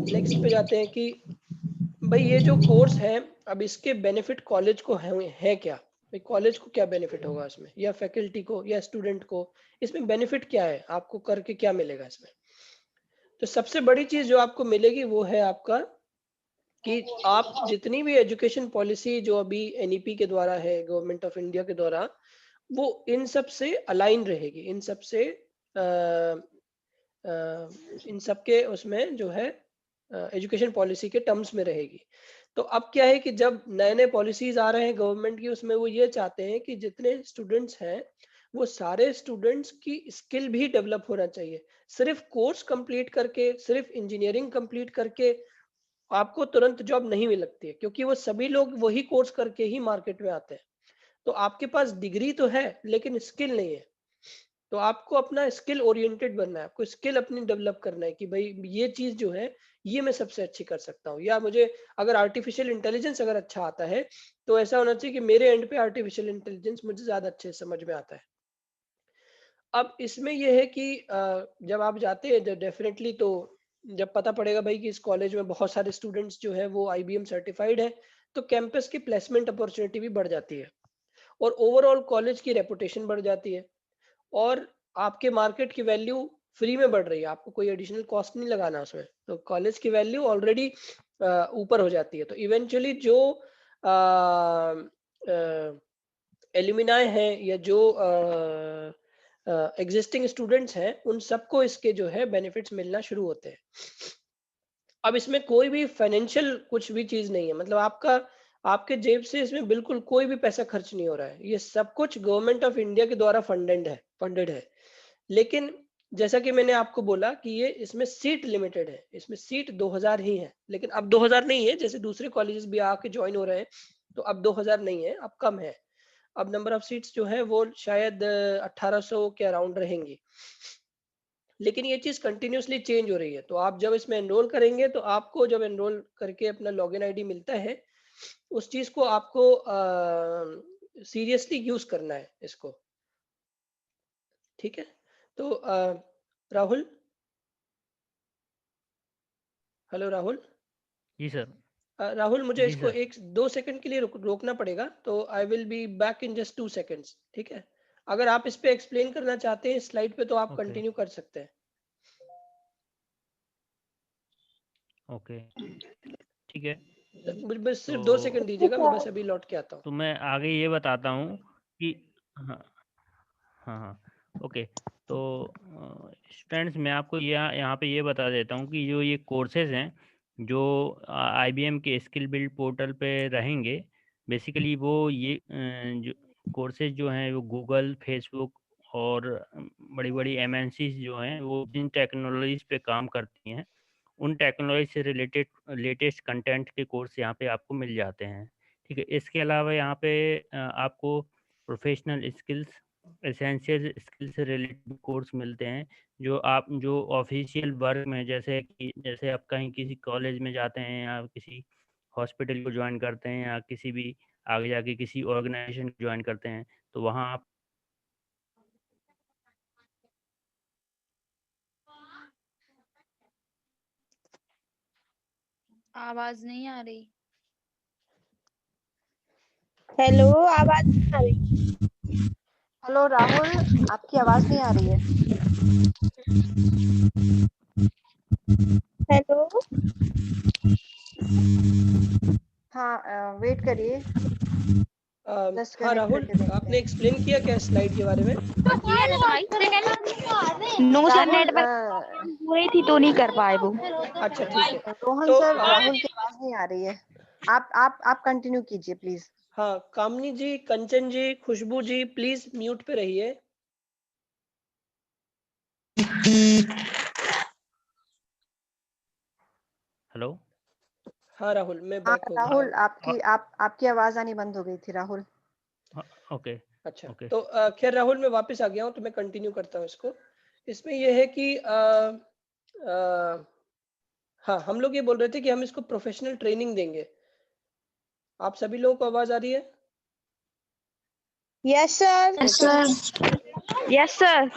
नेक्स्ट पे जाते हैं कि भाई ये जो कोर्स है, अब इसके बेनिफिट कॉलेज को है क्या, भाई कॉलेज को क्या बेनिफिट होगा इसमें, या फैकल्टी को या स्टूडेंट को, इसमें बेनिफिट क्या है, आपको करके क्या मिलेगा इसमें। तो सबसे बड़ी चीज जो आपको मिलेगी वो है आपका कि आप जितनी भी एजुकेशन पॉलिसी जो अभी एनईपी के द्वारा है, गवर्नमेंट ऑफ इंडिया के द्वारा, वो इन सब से अलाइन रहेगी, इन सब से इन सब के उसमें जो है एजुकेशन पॉलिसी के टर्म्स में रहेगी। तो अब क्या है कि जब नए नए पॉलिसीज आ रहे हैं गवर्नमेंट की, उसमें वो ये चाहते हैं कि जितने स्टूडेंट्स हैं वो सारे स्टूडेंट्स की स्किल भी डेवलप होना चाहिए। सिर्फ कोर्स कंप्लीट करके, सिर्फ इंजीनियरिंग कंप्लीट करके आपको तुरंत जॉब नहीं मिल सकती है, क्योंकि वो सभी लोग वही कोर्स करके ही मार्केट में आते हैं। तो आपके पास डिग्री तो है लेकिन स्किल नहीं है। तो आपको अपना स्किल ओरिएंटेड बनना है, आपको स्किल अपनी डेवलप करना है कि भाई ये चीज जो है ये मैं सबसे अच्छी कर सकता हूँ, या मुझे अगर आर्टिफिशियल इंटेलिजेंस अगर अच्छा आता है तो ऐसा होना चाहिए कि मेरे एंड पे आर्टिफिशियल इंटेलिजेंस मुझे ज्यादा अच्छे से समझ में आता है। अब इसमें यह है कि जब आप जाते हैं डेफिनेटली, तो जब पता पड़ेगा भाई कि इस कॉलेज में बहुत सारे स्टूडेंट्स जो है वो IBM सर्टिफाइड है, तो कैंपस की प्लेसमेंट अपॉर्चुनिटी भी बढ़ जाती है और ओवरऑल कॉलेज की रेपुटेशन बढ़ जाती है और आपके मार्केट की वैल्यू फ्री में बढ़ रही है, आपको कोई एडिशनल कॉस्ट नहीं लगाना उसमें, तो कॉलेज की वैल्यू ऑलरेडी ऊपर हो जाती है। तो इवेंचुअली जो एल्यूमिनाई हैं या जो एग्जिस्टिंग स्टूडेंट्स हैं, उन सबको इसके जो है बेनिफिट्स मिलना शुरू होते हैं। अब इसमें कोई भी फाइनेंशियल कुछ भी चीज नहीं है, मतलब आपके जेब से इसमें बिल्कुल कोई भी पैसा खर्च नहीं हो रहा है, ये सब कुछ गवर्नमेंट ऑफ इंडिया के द्वारा फंडेड है। लेकिन जैसा कि मैंने आपको बोला कि ये इसमें सीट लिमिटेड है, इसमें सीट 2000 ही है, लेकिन अब 2000 नहीं है, जैसे दूसरे कॉलेजेस भी आके ज्वाइन हो रहे हैं तो अब 2000 नहीं है, अब कम है। अब नंबर ऑफ सीट्स जो है वो शायद 1800 के अराउंड रहेंगी, लेकिन ये चीज कंटिन्यूसली चेंज हो रही है। तो आप जब इसमें एनरोल करेंगे तो आपको जब एनरोल करके अपना लॉगिन आईडी मिलता है, उस चीज को आपको सीरियसली यूज करना है इसको, ठीक है। तो राहुल, हेलो राहुल। जी सर। राहुल मुझे जी इसको सर। 1-2 सेकंड के लिए रोकना पड़ेगा, तो I will be back in just 2 seconds, ठीक है। अगर आप इस पे एक्सप्लेन करना चाहते हैं स्लाइड पे तो आप ओके कंटिन्यू कर सकते हैं। ओके ठीक है। बस सिर्फ 2 सेकंड तो दीजिएगा, मैं बस अभी लौट के आता हूँ। तो मैं आगे ये बताता हूँ कि हाँ हाँ हाँ ओके। तो स्टूडेंट्स मैं आपको यहाँ पे ये बता देता हूँ कि जो ये कोर्सेज हैं जो IBM के स्किल बिल्ड पोर्टल पे रहेंगे, बेसिकली वो ये जो कोर्सेज जो हैं वो गूगल, फेसबुक और बड़ी बड़ी MNCs जो हैं वो जिन टेक्नोलॉजीज पे काम करती हैं उन टेक्नोलॉजी से रिलेटेड लेटेस्ट कंटेंट के कोर्स यहाँ पे आपको मिल जाते हैं। ठीक है, इसके अलावा यहाँ पे आपको प्रोफेशनल स्किल्स, एसेंशियल स्किल से रिलेटेड कोर्स मिलते हैं जो ऑफिशियल वर्क में, जैसे आप कहीं किसी कॉलेज में जाते हैं या किसी हॉस्पिटल को ज्वाइन करते हैं या किसी भी आगे जाके किसी ऑर्गेनाइजेशन को ज्वाइन करते हैं तो वहाँ आप आवाज नहीं आ रही। हेलो, आवाज नहीं आ रही। हेलो राहुल, आपकी आवाज नहीं आ रही है। हेलो, हाँ वेट करिए। हाँ राहुल, आपने एक्सप्लेन किया क्या स्लाइड के बारे में? नो सर, नेटवर्क हो रही थी तो नहीं कर पाए वो। अच्छा ठीक है। रोहन तो सर, राहुल की आवाज नहीं आ रही है। आप कंटिन्यू कीजिए प्लीज। हाँ, कामनी जी, कंचन जी, खुशबू जी, प्लीज म्यूट पे रहिए। हेलो। हाँ राहुल, मैं हाँ बैक हो गया। राहुल, आपकी आवाज आनी बंद हो गई थी राहुल। ओके अच्छा ओके तो खैर राहुल, मैं वापस आ गया हूँ तो मैं कंटिन्यू करता हूँ इसको। इसमें यह है कि हाँ, हम लोग ये बोल रहे थे कि हम इसको प्रोफेशनल ट्रेनिंग देंगे। आप सभी लोगों को आवाज आ रही है? Yes sir. Yes sir.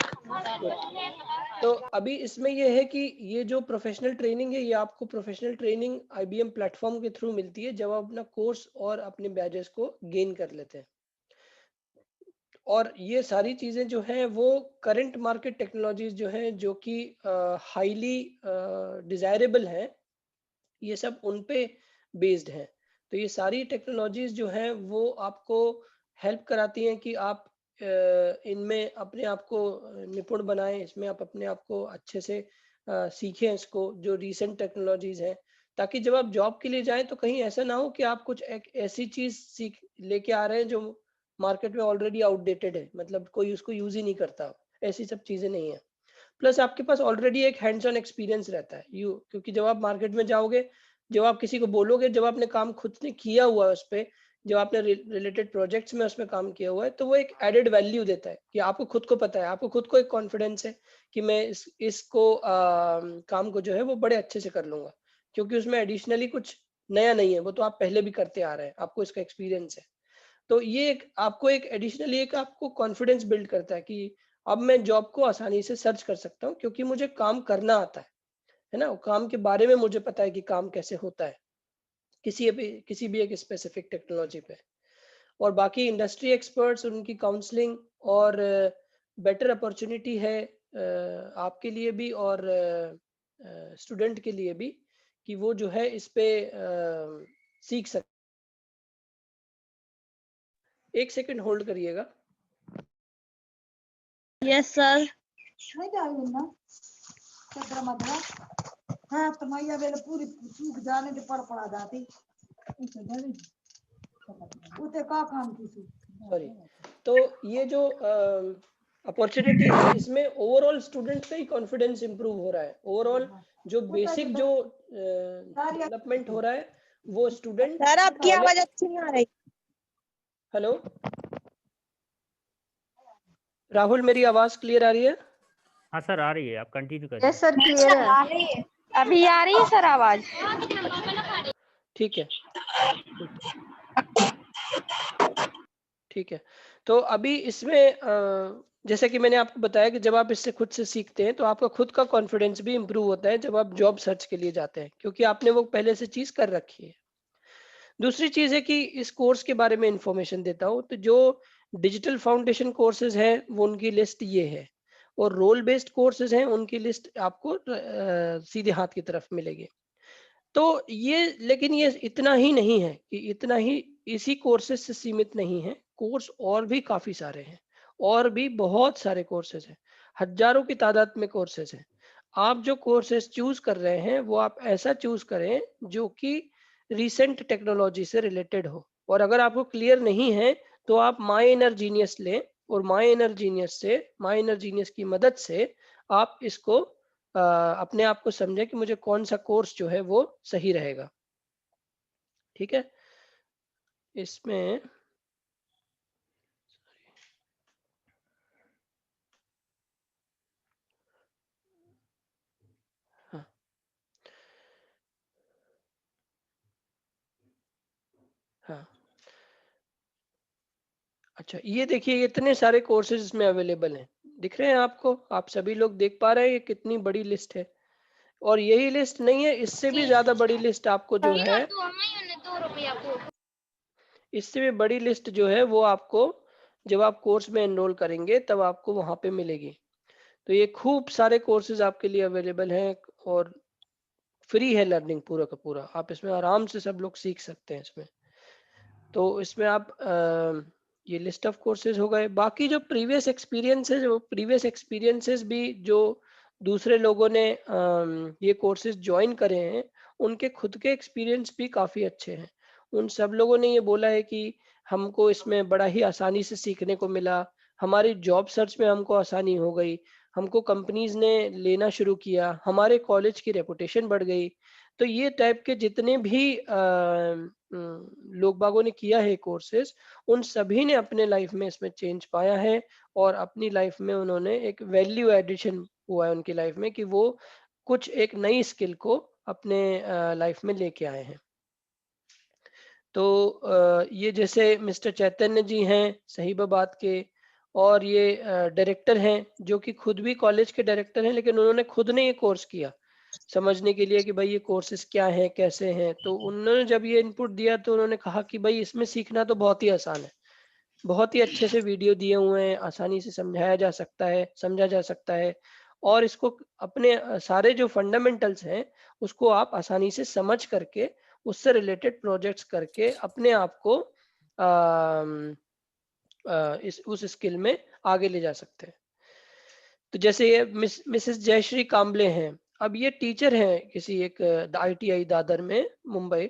तो अभी इसमें यह है कि ये जो प्रोफेशनल ट्रेनिंग है ये आपको प्रोफेशनल ट्रेनिंग IBM प्लेटफॉर्म के थ्रू मिलती है जब आप अपना कोर्स और अपने बैजेस को गेन कर लेते हैं। और ये सारी चीजें जो हैं वो करंट मार्केट टेक्नोलॉजीज जो हैं जो कि हाईली डिजायरेबल हैं, ये सब उन पे बेस्ड हैं। तो ये सारी टेक्नोलॉजीज जो हैं वो आपको हेल्प कराती हैं कि आप इनमें अपने आप को निपुण बनाएं, इसमें आप अपने आप को अच्छे से सीखें इसको, जो रिसेंट टेक्नोलॉजीज हैं, ताकि जब आप जॉब के लिए जाएं तो कहीं ऐसा ना हो कि आप कुछ एक ऐसी चीज सीख लेके आ रहे हैं जो मार्केट में ऑलरेडी आउटडेटेड है, मतलब कोई उसको यूज ही नहीं करता। ऐसी सब चीजें नहीं है। प्लस आपके पास ऑलरेडी एक हैंड्स ऑन एक्सपीरियंस रहता है क्योंकि जब आप मार्केट में जाओगे, जब आप किसी को बोलोगे, जब आपने काम खुद ने किया हुआ है उस पर, जब आपने रिलेटेड प्रोजेक्ट्स में उसमें काम किया हुआ है, तो वो एक एडेड वैल्यू देता है कि आपको खुद को पता है, आपको खुद को एक कॉन्फिडेंस है कि मैं इसको काम को जो है वो बड़े अच्छे से कर लूंगा, क्योंकि उसमें एडिशनली कुछ नया नहीं है, वो तो आप पहले भी करते आ रहे हैं, आपको इसका एक्सपीरियंस है। तो ये एक आपको एक एडिशनली एक आपको कॉन्फिडेंस बिल्ड करता है कि अब मैं जॉब को आसानी से सर्च कर सकता हूँ, क्योंकि मुझे काम करना आता है ना, काम के बारे में मुझे पता है कि काम कैसे होता है किसी भी एक स्पेसिफिक टेक्नोलॉजी पे। और बाकी इंडस्ट्री एक्सपर्ट्स, उनकी काउंसलिंग और बेटर अपॉर्चुनिटी है आपके लिए भी और स्टूडेंट के लिए भी, कि वो जो है इस पे सीख सकते। एक सेकंड होल्ड करिएगा। Yes sir. हाँ तो मैया बेले पूरी चूक जाने दे पड़ पड़ा जाती उते का काम की सॉरी। तो ये जो अपॉर्चुनिटी है, इसमें ओवरऑल स्टूडेंट का ही कॉन्फिडेंस इंप्रूव हो रहा है। ओवरऑल जो बेसिक जो डेवलपमेंट हो रहा है वो स्टूडेंट। सर आपकी आवाज अच्छी नहीं आ रही। हेलो राहुल, मेरी आवाज क्लियर आ रही है? हाँ सर आ रही है, आप कंटिन्यू करिए। यस सर क्लियर है। आ रही है। अभी आ रही है सर आवाज। ठीक है, ठीक है। तो अभी इसमें जैसे कि मैंने आपको बताया कि जब आप इससे खुद से सीखते हैं तो आपका खुद का कॉन्फिडेंस भी इंप्रूव होता है जब आप जॉब सर्च के लिए जाते हैं, क्योंकि आपने वो पहले से चीज कर रखी है। दूसरी चीज है कि इस कोर्स के बारे में इंफॉर्मेशन देता हूँ। तो जो डिजिटल फाउंडेशन कोर्सेज हैं वो उनकी लिस्ट ये है, और रोल बेस्ड कोर्सेज हैं उनकी लिस्ट आपको सीधे हाथ की तरफ मिलेगी। तो ये, लेकिन ये इतना ही नहीं है कि इतना ही इसी कोर्सेज से सीमित नहीं है, कोर्स और भी काफी सारे हैं, और भी बहुत सारे कोर्सेज हैं, हजारों की तादाद में कोर्सेज हैं। आप जो कोर्सेज चूज कर रहे हैं वो आप ऐसा चूज करें जो कि रिसेंट टेक्नोलॉजी से रिलेटेड हो। और अगर आपको क्लियर नहीं है तो आप माई इनर जीनियस लें, और माई इनर जीनियस की मदद से आप इसको अपने आप को समझे कि मुझे कौन सा कोर्स जो है वो सही रहेगा। ठीक है, इसमें हाँ, हाँ, अच्छा ये देखिए इतने सारे कोर्सेज इसमें अवेलेबल हैं, दिख रहे हैं आपको? आप सभी लोग देख पा रहे हैं ये कितनी बड़ी लिस्ट है? और यही लिस्ट नहीं है, इससे भी ज्यादा बड़ी लिस्ट आपको जो है, इससे भी बड़ी लिस्ट जो है वो आपको जब आप कोर्स में एनरोल करेंगे तब आपको वहां पे मिलेगी। तो ये खूब सारे कोर्सेज आपके लिए अवेलेबल हैं और फ्री है लर्निंग पूरा का पूरा। आप इसमें आराम से सब लोग सीख सकते हैं इसमें। तो इसमें आप ये लिस्ट ऑफ कोर्सेज हो गए। बाकी जो प्रीवियस एक्सपीरियंसेस, वो प्रीवियस एक्सपीरियंसेस भी जो दूसरे लोगों ने ये कोर्सेज ज्वाइन करे हैं, उनके खुद के एक्सपीरियंस भी काफ़ी अच्छे हैं। उन सब लोगों ने ये बोला है कि हमको इसमें बड़ा ही आसानी से सीखने को मिला, हमारी जॉब सर्च में हमको आसानी हो गई, हमको कंपनीज ने लेना शुरू किया, हमारे कॉलेज की रेपुटेशन बढ़ गई। तो ये टाइप के जितने भी लोग बागों ने किया है कोर्सेज, उन सभी ने अपने लाइफ में इसमें चेंज पाया है, और अपनी लाइफ में उन्होंने एक वैल्यू एडिशन हुआ है उनकी लाइफ में, कि वो कुछ एक नई स्किल को अपने लाइफ में लेके आए हैं। तो ये जैसे मिस्टर चैतन्य जी हैं सहीबाबाद के, और ये डायरेक्टर हैं जो कि खुद भी कॉलेज के डायरेक्टर हैं, लेकिन उन्होंने खुद ने ये कोर्स किया समझने के लिए कि भाई ये कोर्सेज क्या हैं, कैसे हैं। तो उन्होंने जब ये इनपुट दिया तो उन्होंने कहा कि भाई इसमें सीखना तो बहुत ही आसान है, बहुत ही अच्छे से वीडियो दिए हुए हैं, आसानी से समझाया जा सकता है, समझा जा सकता है, और इसको अपने सारे जो फंडामेंटल्स हैं उसको आप आसानी से समझ करके उससे रिलेटेड प्रोजेक्ट्स करके अपने आप को उस स्किल में आगे ले जा सकते हैं। तो जैसे ये मिसेस जयश्री कांबले हैं, अब ये टीचर हैं किसी एक ITI दादर में मुंबई,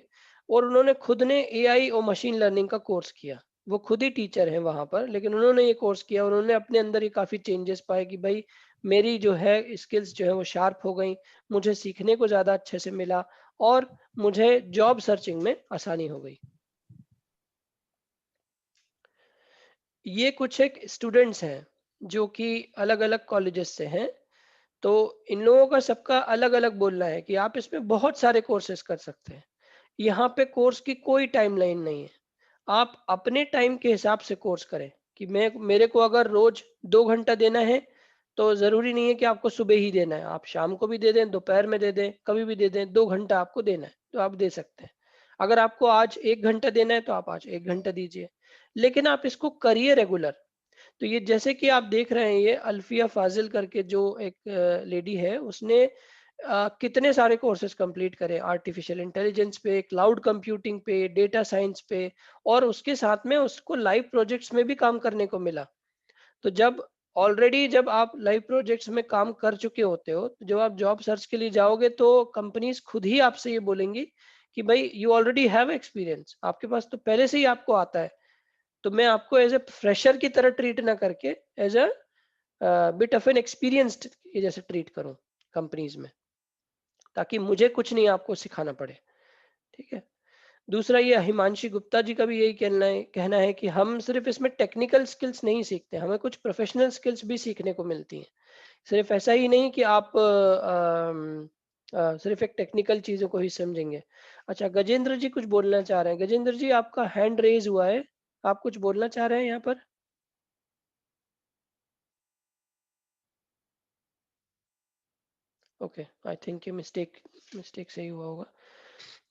और उन्होंने खुद ने AI और मशीन लर्निंग का कोर्स किया। वो खुद ही टीचर हैं वहां पर, लेकिन उन्होंने ये कोर्स किया, उन्होंने अपने अंदर ही काफी चेंजेस पाए कि भाई मेरी जो है स्किल्स जो है वो शार्प हो गई, मुझे सीखने को ज्यादा अच्छे से मिला, और मुझे जॉब सर्चिंग में आसानी हो गई। ये कुछ एक स्टूडेंट्स हैं जो कि अलग अलग कॉलेजेस से हैं। तो इन लोगों का सबका अलग अलग बोलना है कि आप इसमें बहुत सारे कोर्सेज कर सकते हैं। यहाँ पे कोर्स की कोई टाइमलाइन नहीं है, आप अपने टाइम के हिसाब से कोर्स करें कि मेरे को अगर रोज 2 घंटा देना है तो जरूरी नहीं है कि आपको सुबह ही देना है, आप शाम को भी दे दें, दोपहर में दे दें, कभी भी दे दें। 2 घंटा आपको देना है तो आप दे सकते हैं। अगर आपको आज 1 घंटा देना है तो आप आज 1 घंटा दीजिए, लेकिन आप इसको करिए रेगुलर। तो ये जैसे कि आप देख रहे हैं, ये अल्फिया फाजिल करके जो एक लेडी है, उसने कितने सारे कोर्सेज कंप्लीट करे, आर्टिफिशियल इंटेलिजेंस पे, क्लाउड कंप्यूटिंग पे, डेटा साइंस पे, और उसके साथ में उसको लाइव प्रोजेक्ट्स में भी काम करने को मिला। तो जब आप लाइव प्रोजेक्ट्स में काम कर चुके होते हो, तो जब आप जॉब सर्च के लिए जाओगे तो कंपनीज खुद ही आपसे ये बोलेंगी कि भाई यू ऑलरेडी हैव एक्सपीरियंस, आपके पास तो पहले से ही आपको आता है। तो मैं आपको एज ए फ्रेशर की तरह ट्रीट ना करके as a bit of an experienced के जैसे ट्रीट करूं कंपनीज में, ताकि मुझे कुछ नहीं आपको सिखाना पड़े। ठीक है। दूसरा, ये हिमांशी गुप्ता जी का भी यही कहना है कि हम सिर्फ इसमें टेक्निकल स्किल्स नहीं सीखते, हमें कुछ प्रोफेशनल स्किल्स भी सीखने को मिलती हैं। सिर्फ ऐसा ही नहीं कि आप सिर्फ एक टेक्निकल चीजों को ही समझेंगे। अच्छा, गजेंद्र जी कुछ बोलना चाह रहे हैं। गजेंद्र जी, आपका हैंड रेज हुआ है, आप कुछ बोलना चाह रहे हैं यहाँ पर? ओके, आई थिंक ये मिस्टेक से ही हुआ होगा।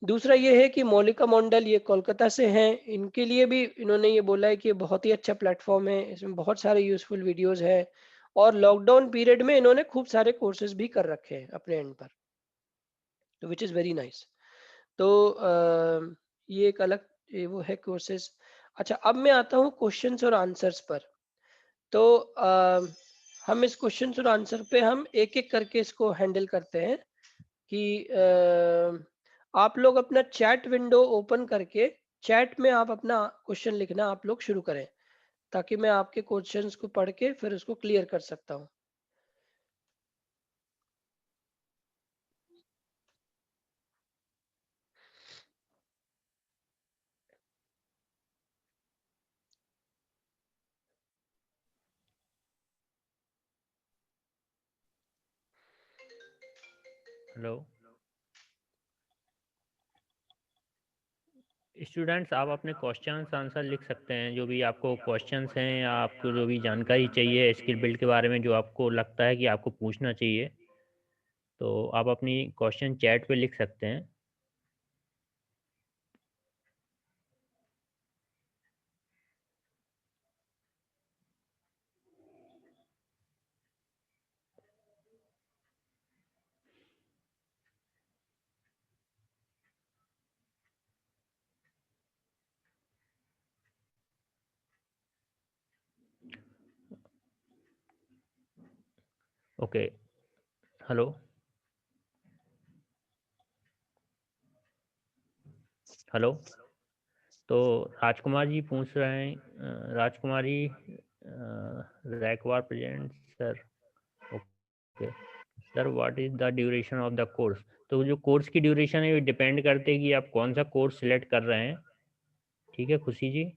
दूसरा ये है कि मौलिका मंडल, ये कोलकाता से हैं, इनके लिए भी इन्होंने ये बोला है कि ये बहुत ही अच्छा प्लेटफॉर्म है, इसमें बहुत सारे यूजफुल वीडियोस हैं, और लॉकडाउन पीरियड में इन्होंने खूब सारे कोर्सेज भी कर रखे हैं अपने एंड पर, तो विच इज़ वेरी नाइस। तो ये एक अलग वो है कोर्सेज। अच्छा, अब मैं आता हूँ क्वेश्चंस और आंसर्स पर। तो हम इस क्वेश्चंस और आंसर पे हम एक एक करके इसको हैंडल करते हैं कि आप लोग अपना चैट विंडो ओपन करके चैट में आप अपना क्वेश्चन लिखना आप लोग शुरू करें, ताकि मैं आपके क्वेश्चंस को पढ़ के फिर उसको क्लियर कर सकता हूँ। हेलो स्टूडेंट्स, आप अपने क्वेश्चंस आंसर लिख सकते हैं, जो भी आपको क्वेश्चंस हैं या आपको जो भी जानकारी चाहिए स्किल बिल्ड के बारे में, जो आपको लगता है कि आपको पूछना चाहिए, तो आप अपनी क्वेश्चन चैट पे लिख सकते हैं। ओके, हेलो हेलो तो राजकुमार जी पूछ रहे हैं, राजकुमारी Raikwar present sir. Okay sir, what is the duration of the course? तो जो कोर्स की ड्यूरेशन है वो डिपेंड करते हैं कि आप कौन सा कोर्स सिलेक्ट कर रहे हैं। ठीक है खुशी जी,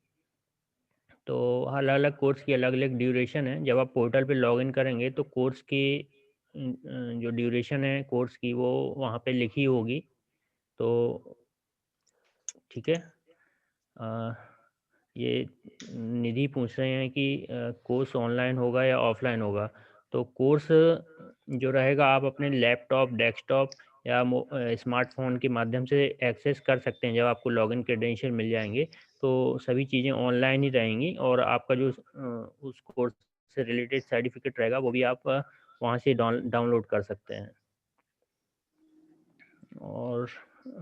तो अलग अलग कोर्स की अलग अलग ड्यूरेशन है। जब आप पोर्टल पे लॉगिन करेंगे तो कोर्स की जो ड्यूरेशन है कोर्स की वो वहाँ पे लिखी होगी। तो ठीक है, ये निधि पूछ रहे हैं कि कोर्स ऑनलाइन होगा या ऑफलाइन होगा। तो कोर्स जो रहेगा आप अपने लैपटॉप, डेस्कटॉप या स्मार्टफोन के माध्यम से एक्सेस कर सकते हैं। जब आपको लॉगिन क्रेडेंशियल मिल जाएंगे तो सभी चीज़ें ऑनलाइन ही रहेंगी, और आपका जो उस कोर्स से रिलेटेड सर्टिफिकेट रहेगा वो भी आप वहाँ से डाउनलोड कर सकते हैं। और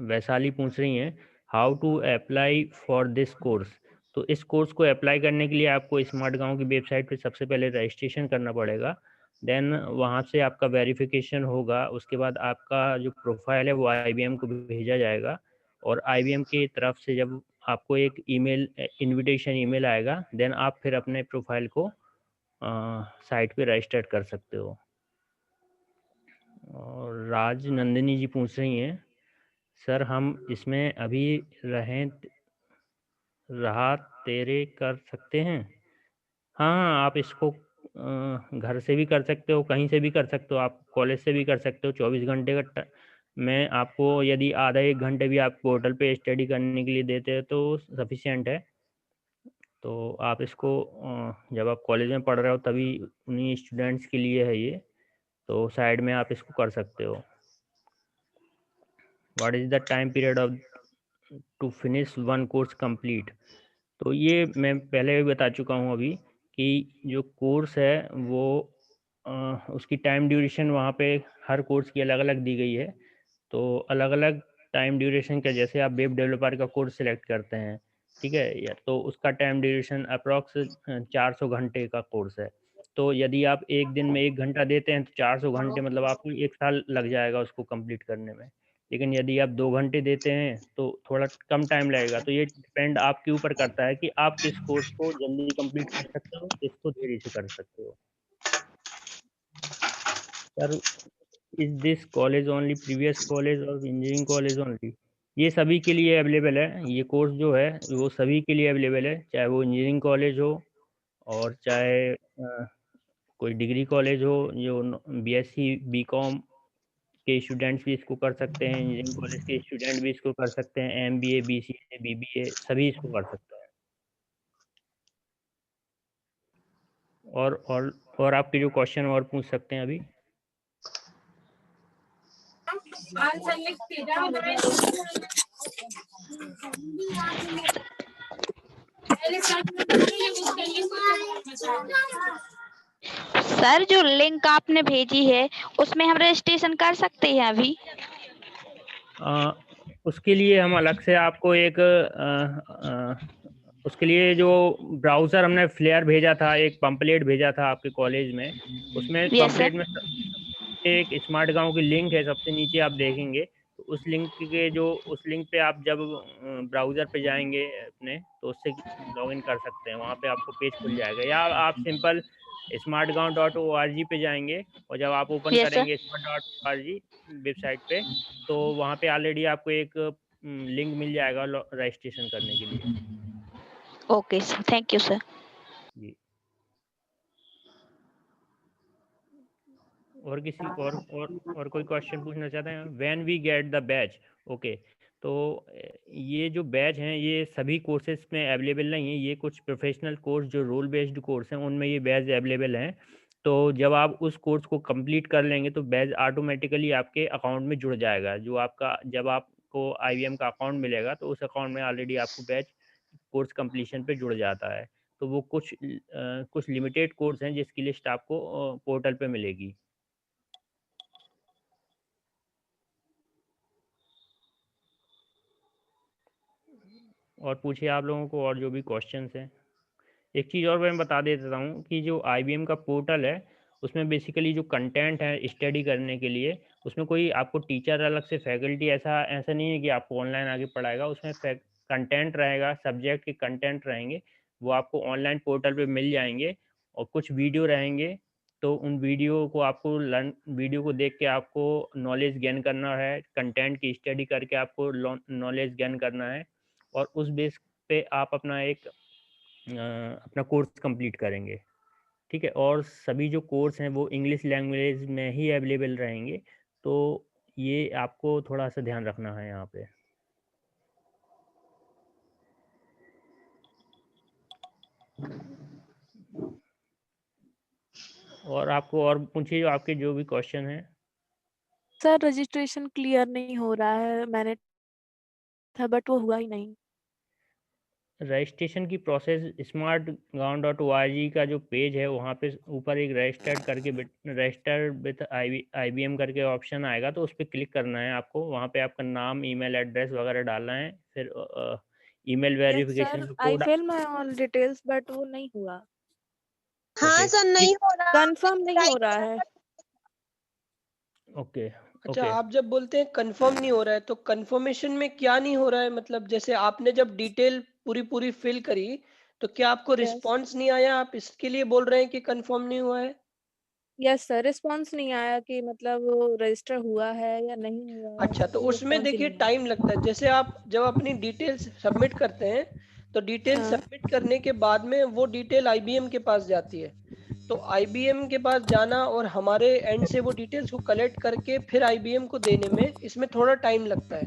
वैशाली पूछ रही हैं how to apply for this course. तो इस कोर्स को अप्लाई करने के लिए आपको स्मार्ट गांव की वेबसाइट पे सबसे पहले रजिस्ट्रेशन करना पड़ेगा। देन वहाँ से आपका वेरिफिकेशन होगा, उसके बाद आपका जो प्रोफाइल है वो IBM को भेजा जाएगा, और IBM की तरफ से जब आपको एक ईमेल इनविटेशन ईमेल आएगा, देन आप फिर अपने प्रोफाइल को साइट पे रजिस्टर कर सकते हो। और राज नंदिनी जी पूछ रही हैं, सर हम इसमें अभी रहा तेरे कर सकते हैं? हाँ, आप इसको घर से भी कर सकते हो, कहीं से भी कर सकते हो, आप कॉलेज से भी कर सकते हो। 24 घंटे का मैं आपको यदि आधा 1 घंटे भी आप पोर्टल पे स्टडी करने के लिए देते हैं तो सफिशिएंट है। तो आप इसको जब आप कॉलेज में पढ़ रहे हो तभी उन्हीं स्टूडेंट्स के लिए है ये, तो साइड में आप इसको कर सकते हो। What is the time period of to finish one course complete? तो ये मैं पहले भी बता चुका हूँ अभी कि जो कोर्स है वो उसकी टाइम ड्यूरेशन वहाँ पे हर कोर्स की अलग अलग दी गई है। तो अलग अलग टाइम ड्यूरेशन का, जैसे आप वेब डेवलपर का कोर्स सिलेक्ट करते हैं, ठीक है, या तो उसका टाइम ड्यूरेशन अप्रॉक्स 400 घंटे का कोर्स है। तो यदि आप एक दिन में 1 घंटा देते हैं तो 400 घंटे मतलब आपको 1 साल लग जाएगा उसको कंप्लीट करने में। लेकिन यदि आप 2 घंटे देते हैं तो थोड़ा कम टाइम लगेगा। तो ये डिपेंड आपके ऊपर करता है कि आप किस कोर्स को जल्दी कंप्लीट कर सकते हो, किसको देरी से कर सकते हो। Sir, is this college only previous college और इंजीनियरिंग कॉलेज ओनली? ये सभी के लिए अवेलेबल है। ये कोर्स जो है वो सभी के लिए अवेलेबल है, चाहे वो इंजीनियरिंग कॉलेज हो और चाहे कोई डिग्री कॉलेज हो। जो BSc BCom के स्टूडेंट्स भी इसको कर सकते हैं, इंजीनियरिंग कॉलेज के स्टूडेंट भी इसको कर सकते हैं, MBA BCA BBA सभी इसको कर सकते हैं। और आपके जो क्वेश्चन और पूछ सकते हैं अभी। सर जो लिंक आपने भेजी है उसमें हम रजिस्ट्रेशन कर सकते हैं अभी? उसके लिए हम अलग से आपको एक उसके लिए जो ब्राउज़र हमने फ्लेयर भेजा था, एक पंपलेट भेजा था आपके कॉलेज में, उसमें यस पंपलेट सर। में एक स्मार्ट गांव की लिंक है, सबसे नीचे आप देखेंगे। तो उस लिंक के जो उस लिंक पे आप जब ब्राउज़र पे जाएंगे अपने, तो उससे लॉगिन कर सकते हैं। वहाँ पे आपको पेज खुल जाएगा, या आप सिंपल smartgaon.org पे जाएंगे, और जब आप ओपन यस सर। करेंगे smart.org वेबसाइट पे, तो वहाँ पे ऑलरेडी आपको एक लिंक मिल जाएगा रजिस्ट्रेशन करने के लिए। Okay sir, thank you sir. जी। और किसी और कोई क्वेश्चन पूछना चाहते हैं? When we get the batch? Okay, तो ये जो बैच हैं ये सभी कोर्सेज में अवेलेबल नहीं है। ये कुछ प्रोफेशनल कोर्स जो रोल बेस्ड कोर्स हैं उनमें ये बैच अवेलेबल हैं। तो जब आप उस कोर्स को कंप्लीट कर लेंगे तो बैच ऑटोमेटिकली आपके अकाउंट में जुड़ जाएगा। जो आपका जब आपको IBM का अकाउंट मिलेगा तो उस अकाउंट में ऑलरेडी आपको बैच कोर्स कंप्लीशन पे जुड़ जाता है। तो वो कुछ लिमिटेड कोर्स हैं जिसकी लिस्ट आपको पोर्टल पे मिलेगी। और पूछिए आप लोगों को और जो भी क्वेश्चंस हैं। एक चीज़ और मैं बता देता हूँ कि जो IBM का पोर्टल है उसमें बेसिकली जो कंटेंट है स्टडी करने के लिए, उसमें कोई आपको टीचर अलग से फैकल्टी ऐसा नहीं है कि आपको ऑनलाइन आगे पढ़ाएगा। उसमें कंटेंट रहेगा, सब्जेक्ट के कंटेंट रहेंगे, वो आपको ऑनलाइन पोर्टल पे मिल जाएंगे। और कुछ वीडियो रहेंगे, तो उन वीडियो को देख के आपको नॉलेज गेन करना है, कंटेंट की स्टडी करके आपको नॉलेज गेन करना है, और उस बेस पे आप अपना कोर्स कंप्लीट करेंगे। ठीक है, और सभी जो कोर्स हैं वो इंग्लिश लैंग्वेज में ही अवेलेबल रहेंगे। तो ये आपको थोड़ा सा ध्यान रखना है यहाँ पे। और आपको और पूछिए जो आपके जो भी क्वेश्चन हैं। सर रजिस्ट्रेशन क्लियर नहीं हो रहा है, मैंने था बट वो हुआ ही नहीं। रजिस्ट्रेशन की प्रोसेस smartgaon.org का जो पेज है वहाँ पे ऊपर एक रजिस्टर विथ IBM करके ऑप्शन आएगा, तो उस पर क्लिक करना है आपको। वहाँ पे आपका नाम, ईमेल एड्रेस वगैरह डालना है, फिर email yes sir, verification I code. Fill my all details but वो नहीं हुआ। हाँ ओके सर, नहीं हो रहा। कंफर्म नहीं हो रहा है। ओके अच्छा, ओके आप जब बोलते हैं कंफर्म नहीं हो रहा है तो कंफर्मेशन में क्या नहीं हो रहा है? मतलब जैसे आपने जब डिटेल पूरी पूरी फिल करी तो क्या आपको यस रिस्पांस नहीं आया? आप इसके लिए बोल रहे हैं कि कंफर्म नहीं हुआ है? यस सर, रिस्पॉन्स नहीं आया कि मतलब वो रजिस्टर हुआ है या नहीं हुआ है, अच्छा, तो कोई उसमें रिस्पॉन्स ही देखिए नहीं टाइम लगता है। जैसे आप जब अपनी डिटेल्स सबमिट करते हैं तो डिटेल आया। हाँ सबमिट करने के बाद में वो डिटेल आईबीएम के पास जाती है। तो आईबीएम के पास जाना और हमारे एंड से वो डिटेल्स को कलेक्ट करके फिर आईबीएम को देने में इसमें थोड़ा टाइम लगता है।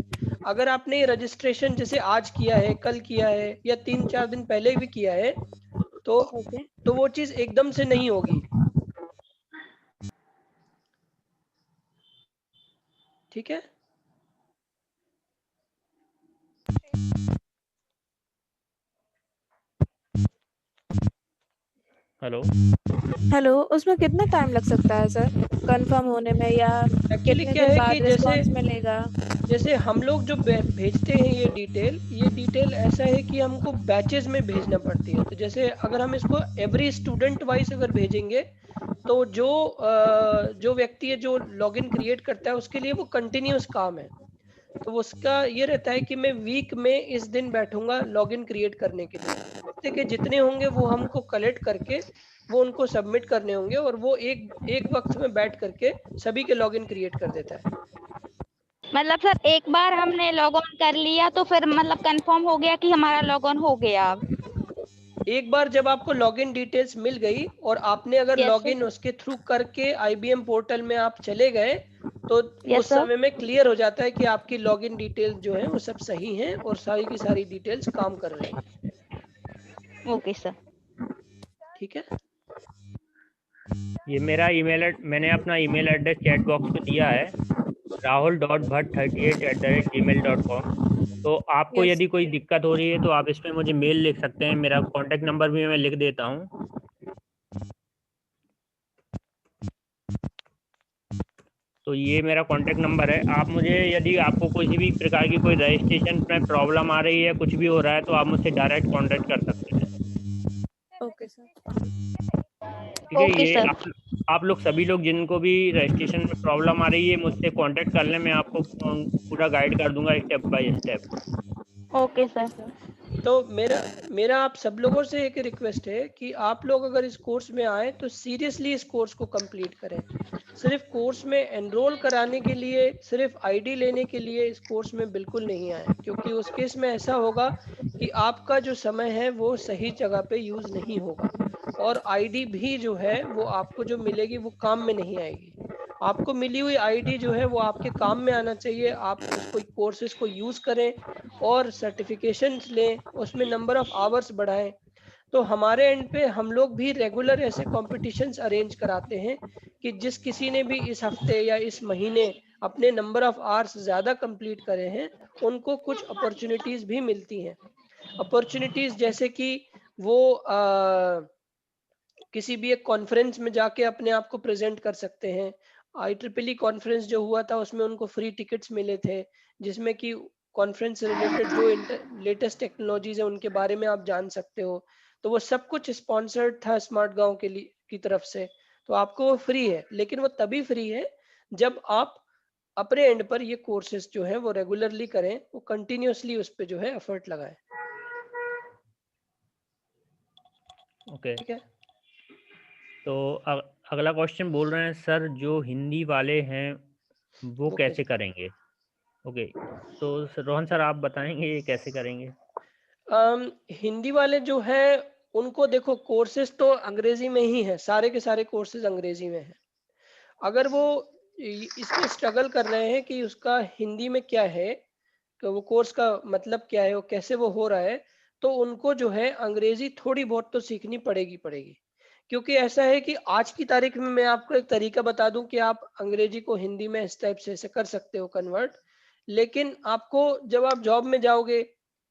अगर आपने रजिस्ट्रेशन जैसे आज किया है, कल किया है या 3-4 दिन पहले भी किया है तो ओके वो चीज़ एकदम से नहीं होगी। ठीक है? हेलो हेलो, उसमें कितना टाइम लग सकता है सर कंफर्म होने में, या एक्चुअली कितने क्या दिन है कि बाद रिस्पॉन्स मिलेगा? जैसे हम लोग जो भेजते हैं ये डिटेल ऐसा है कि हमको बैचेस में भेजना पड़ती है। तो जैसे अगर हम इसको एवरी स्टूडेंट वाइज अगर भेजेंगे तो जो व्यक्ति है जो लॉगिन क्रिएट करता है उसके लिए वो कंटिन्यूअस काम है। तो उसका ये रहता है कि मैं वीक में इस दिन बैठूंगा लॉगिन क्रिएट करने के लिए। हफ्ते के जितने होंगे वो हमको कलेक्ट करके वो उनको सबमिट करने होंगे और वो एक एक वक्त में बैठ करके सभी के लॉगिन क्रिएट कर देता है। मतलब सर एक बार हमने लॉग ऑन कर लिया तो फिर मतलब कंफर्म हो गया कि हमारा लॉग ऑन हो गया अब? एक बार जब आपको लॉगिन डिटेल्स मिल गई और आपने अगर यस सर। लॉगिन उसके थ्रू करके आईबीएम पोर्टल में आप चले गए तो यस उस सर। समय में क्लियर हो जाता है कि आपकी लॉगिन डिटेल्स जो है वो सब सही हैं और सारी की सारी डिटेल्स काम कर रही हैं। Okay sir. ठीक है? ये मेरा मैंने अपना ईमेल एड्रेस चैट बॉक्स में दिया है, rahul.bhatt38@gmail.com। तो आपको यस यदि कोई दिक्कत हो रही है तो आप इसमें मुझे मेल लिख सकते हैं। मेरा कॉन्टैक्ट नंबर भी मैं लिख देता हूँ। तो ये मेरा कॉन्टैक्ट नंबर है। आप मुझे यदि आपको किसी भी प्रकार की कोई रजिस्ट्रेशन में प्रॉब्लम आ रही है, कुछ भी हो रहा है, तो आप मुझसे डायरेक्ट कॉन्टैक्ट कर सकते हैं। Okay sir. ठीक है? ओके ये सर। आप लोग सभी लोग जिनको भी रजिस्ट्रेशन में प्रॉब्लम आ रही है मुझसे कांटेक्ट कर लें, मैं आपको पूरा गाइड कर दूंगा step by step. Okay sir. तो मेरा आप सब लोगों से एक रिक्वेस्ट है कि आप लोग अगर इस कोर्स में आए तो सीरियसली इस कोर्स को कंप्लीट करें। सिर्फ कोर्स में एनरोल कराने के लिए, सिर्फ आईडी लेने के लिए इस कोर्स में बिल्कुल नहीं आए, क्योंकि उस केस में ऐसा होगा कि आपका जो समय है वो सही जगह पे यूज नहीं होगा और आईडी भी जो है वो आपको जो मिलेगी वो काम में नहीं आएगी। आपको मिली हुई आईडी जो है वो आपके काम में आना चाहिए। आप उसको कोर्सेज को यूज करें और सर्टिफिकेशंस लें, उसमें नंबर ऑफ आवर्स बढ़ाएं। तो हमारे एंड पे हम लोग भी रेगुलर ऐसे कॉम्पिटिशन्स अरेंज कराते हैं कि जिस किसी ने भी इस हफ्ते या इस महीने अपने नंबर ऑफ आवर्स ज़्यादा कंप्लीट करे हैं उनको कुछ अपॉर्चुनिटीज़ भी मिलती हैं। अपॉर्चुनिटीज़ जैसे कि वो किसी भी एक कॉन्फ्रेंस में जाके अपने आप को प्रेजेंट कर सकते हैं। IEEE कॉन्फ्रेंस जो हुआ था उसमें उनको फ्री टिकट्स मिले थे, जिसमें कि कॉन्फ्रेंस से रिलेटेड जो लेटेस्ट टेक्नोलॉजीज है उनके बारे में आप जान सकते हो। तो वो सब कुछ स्पॉन्सर्ड था स्मार्ट गांव के लिए की तरफ से। तो आपको वो फ्री है, लेकिन वो तभी फ्री है जब आप अपने एंड पर ये कोर्सेज जो है वो रेगुलरली करें, वो कंटिन्यूअसली उस पर जो है एफर्ट लगाएं। ओके, ठीक है? तो अगला क्वेश्चन बोल रहे हैं सर, जो हिंदी वाले हैं वो वो कैसे कैसे? करेंगे? ओके, तो रोहन सर आप बताएंगे ये कैसे करेंगे? हिंदी वाले जो है उनको देखो कोर्सेज तो अंग्रेजी में ही है, सारे के सारे कोर्सेज अंग्रेजी में है। अगर वो इसमें स्ट्रगल कर रहे हैं कि उसका हिंदी में क्या है, कि वो कोर्स का मतलब क्या है, वो कैसे वो हो रहा है, तो उनको जो है अंग्रेजी थोड़ी बहुत तो सीखनी पड़ेगी। क्योंकि ऐसा है कि आज की तारीख में मैं आपको एक तरीका बता दूं कि आप अंग्रेजी को हिंदी में इस टाइप से ऐसे कर सकते हो कन्वर्ट। लेकिन आपको जब आप जॉब में जाओगे,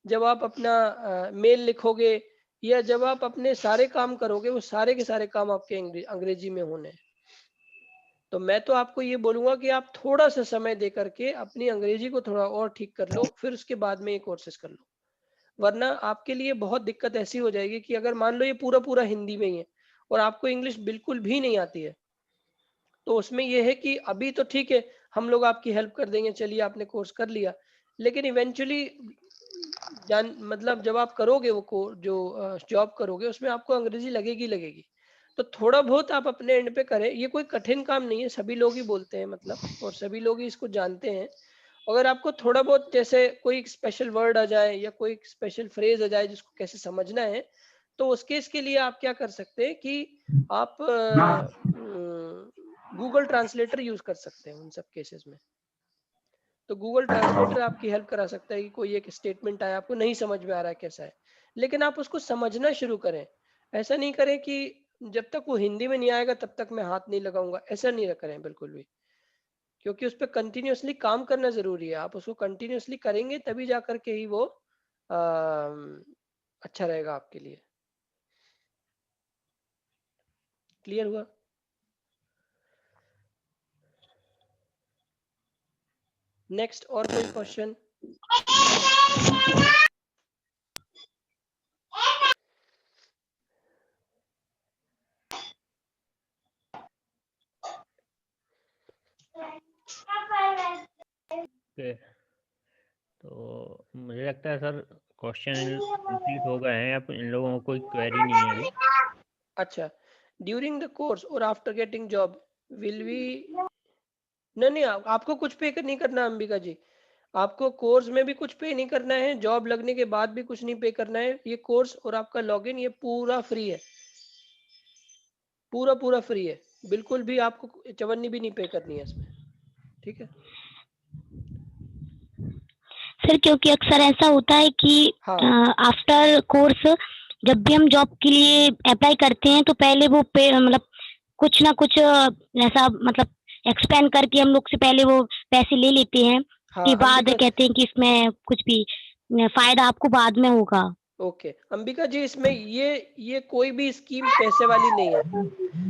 जब आप अपना मेल लिखोगे या जब आप अपने सारे काम करोगे, वो सारे के सारे काम आपके अंग्रेजी में होने हैं। तो मैं तो आपको ये बोलूंगा कि आप थोड़ा सा समय दे करके अपनी अंग्रेजी को थोड़ा और ठीक कर लो, फिर उसके बाद में ये कोर्सेज कर लो। वरना आपके लिए बहुत दिक्कत ऐसी हो जाएगी कि अगर मान लो ये पूरा पूरा हिंदी में ही है और आपको इंग्लिश बिल्कुल भी नहीं आती है, तो उसमें ये है कि अभी तो ठीक है, हम लोग आपकी हेल्प कर देंगे, चलिए आपने कोर्स कर लिया, लेकिन इवेंचुअली मतलब जब आप करोगे वो जो जॉब करोगे उसमें आपको अंग्रेजी लगेगी लगेगी। तो थोड़ा बहुत आप अपने एंड पे करें, ये कोई कठिन काम नहीं है, सभी लोग ही बोलते हैं मतलब, और सभी लोग ही इसको जानते हैं। अगर आपको थोड़ा बहुत जैसे कोई स्पेशल वर्ड आ जाए या कोई स्पेशल फ्रेज आ जाए जिसको कैसे समझना है, तो उस केस के लिए आप क्या कर सकते हैं कि आप गूगल ट्रांसलेटर यूज कर सकते हैं उन सब केसेस में। तो गूगल ट्रांसलेटर आपकी हेल्प करा सकता है कि कोई एक स्टेटमेंट आया, आपको नहीं समझ में आ रहा है कैसा है, लेकिन आप उसको समझना शुरू करें। ऐसा नहीं करें कि जब तक वो हिंदी में नहीं आएगा तब तक मैं हाथ नहीं लगाऊंगा, ऐसा नहीं करें बिल्कुल भी, क्योंकि उस पर कंटिन्यूअसली काम करना जरूरी है। आप उसको कंटिन्यूअसली करेंगे तभी जा करके ही वो अच्छा रहेगा आपके लिए। क्लियर हुआ? नेक्स्ट और कोई क्वेश्चन? ओके, तो मुझे लगता है सर क्वेश्चन कंप्लीट हो गए हैं, अब इन लोगों को कोई क्वेरी नहीं है अभी। अच्छा, ड्यूरिंग द कोर्स और after getting job will we, नहीं नहीं, आपको कुछ पे नहीं करना अंबिका जी, आपको कोर्स में भी कुछ पे नहीं करना है, जॉब लगने के बाद भी कुछ नहीं पे करना है। ये कोर्स और आपका लॉगिन ये पूरा फ्री है, पूरा पूरा फ्री है, बिल्कुल भी आपको चवन्नी भी नहीं पे करनी है इसमें, ठीक है सर? क्योंकि अक्सर ऐसा होता है कि हाँ आफ्टर कोर्स जब भी हम जॉब के लिए अप्लाई करते हैं तो पहले वो पे मतलब कुछ ना कुछ ऐसा मतलब एक्सपेंड करके हम लोग से पहले वो पैसे ले लेते हैं, हाँ के बाद अंबिका, कहते हैं कि इसमें कुछ भी फायदा आपको बाद में होगा। ओके अंबिका जी, इसमें ये कोई भी स्कीम पैसे वाली नहीं है।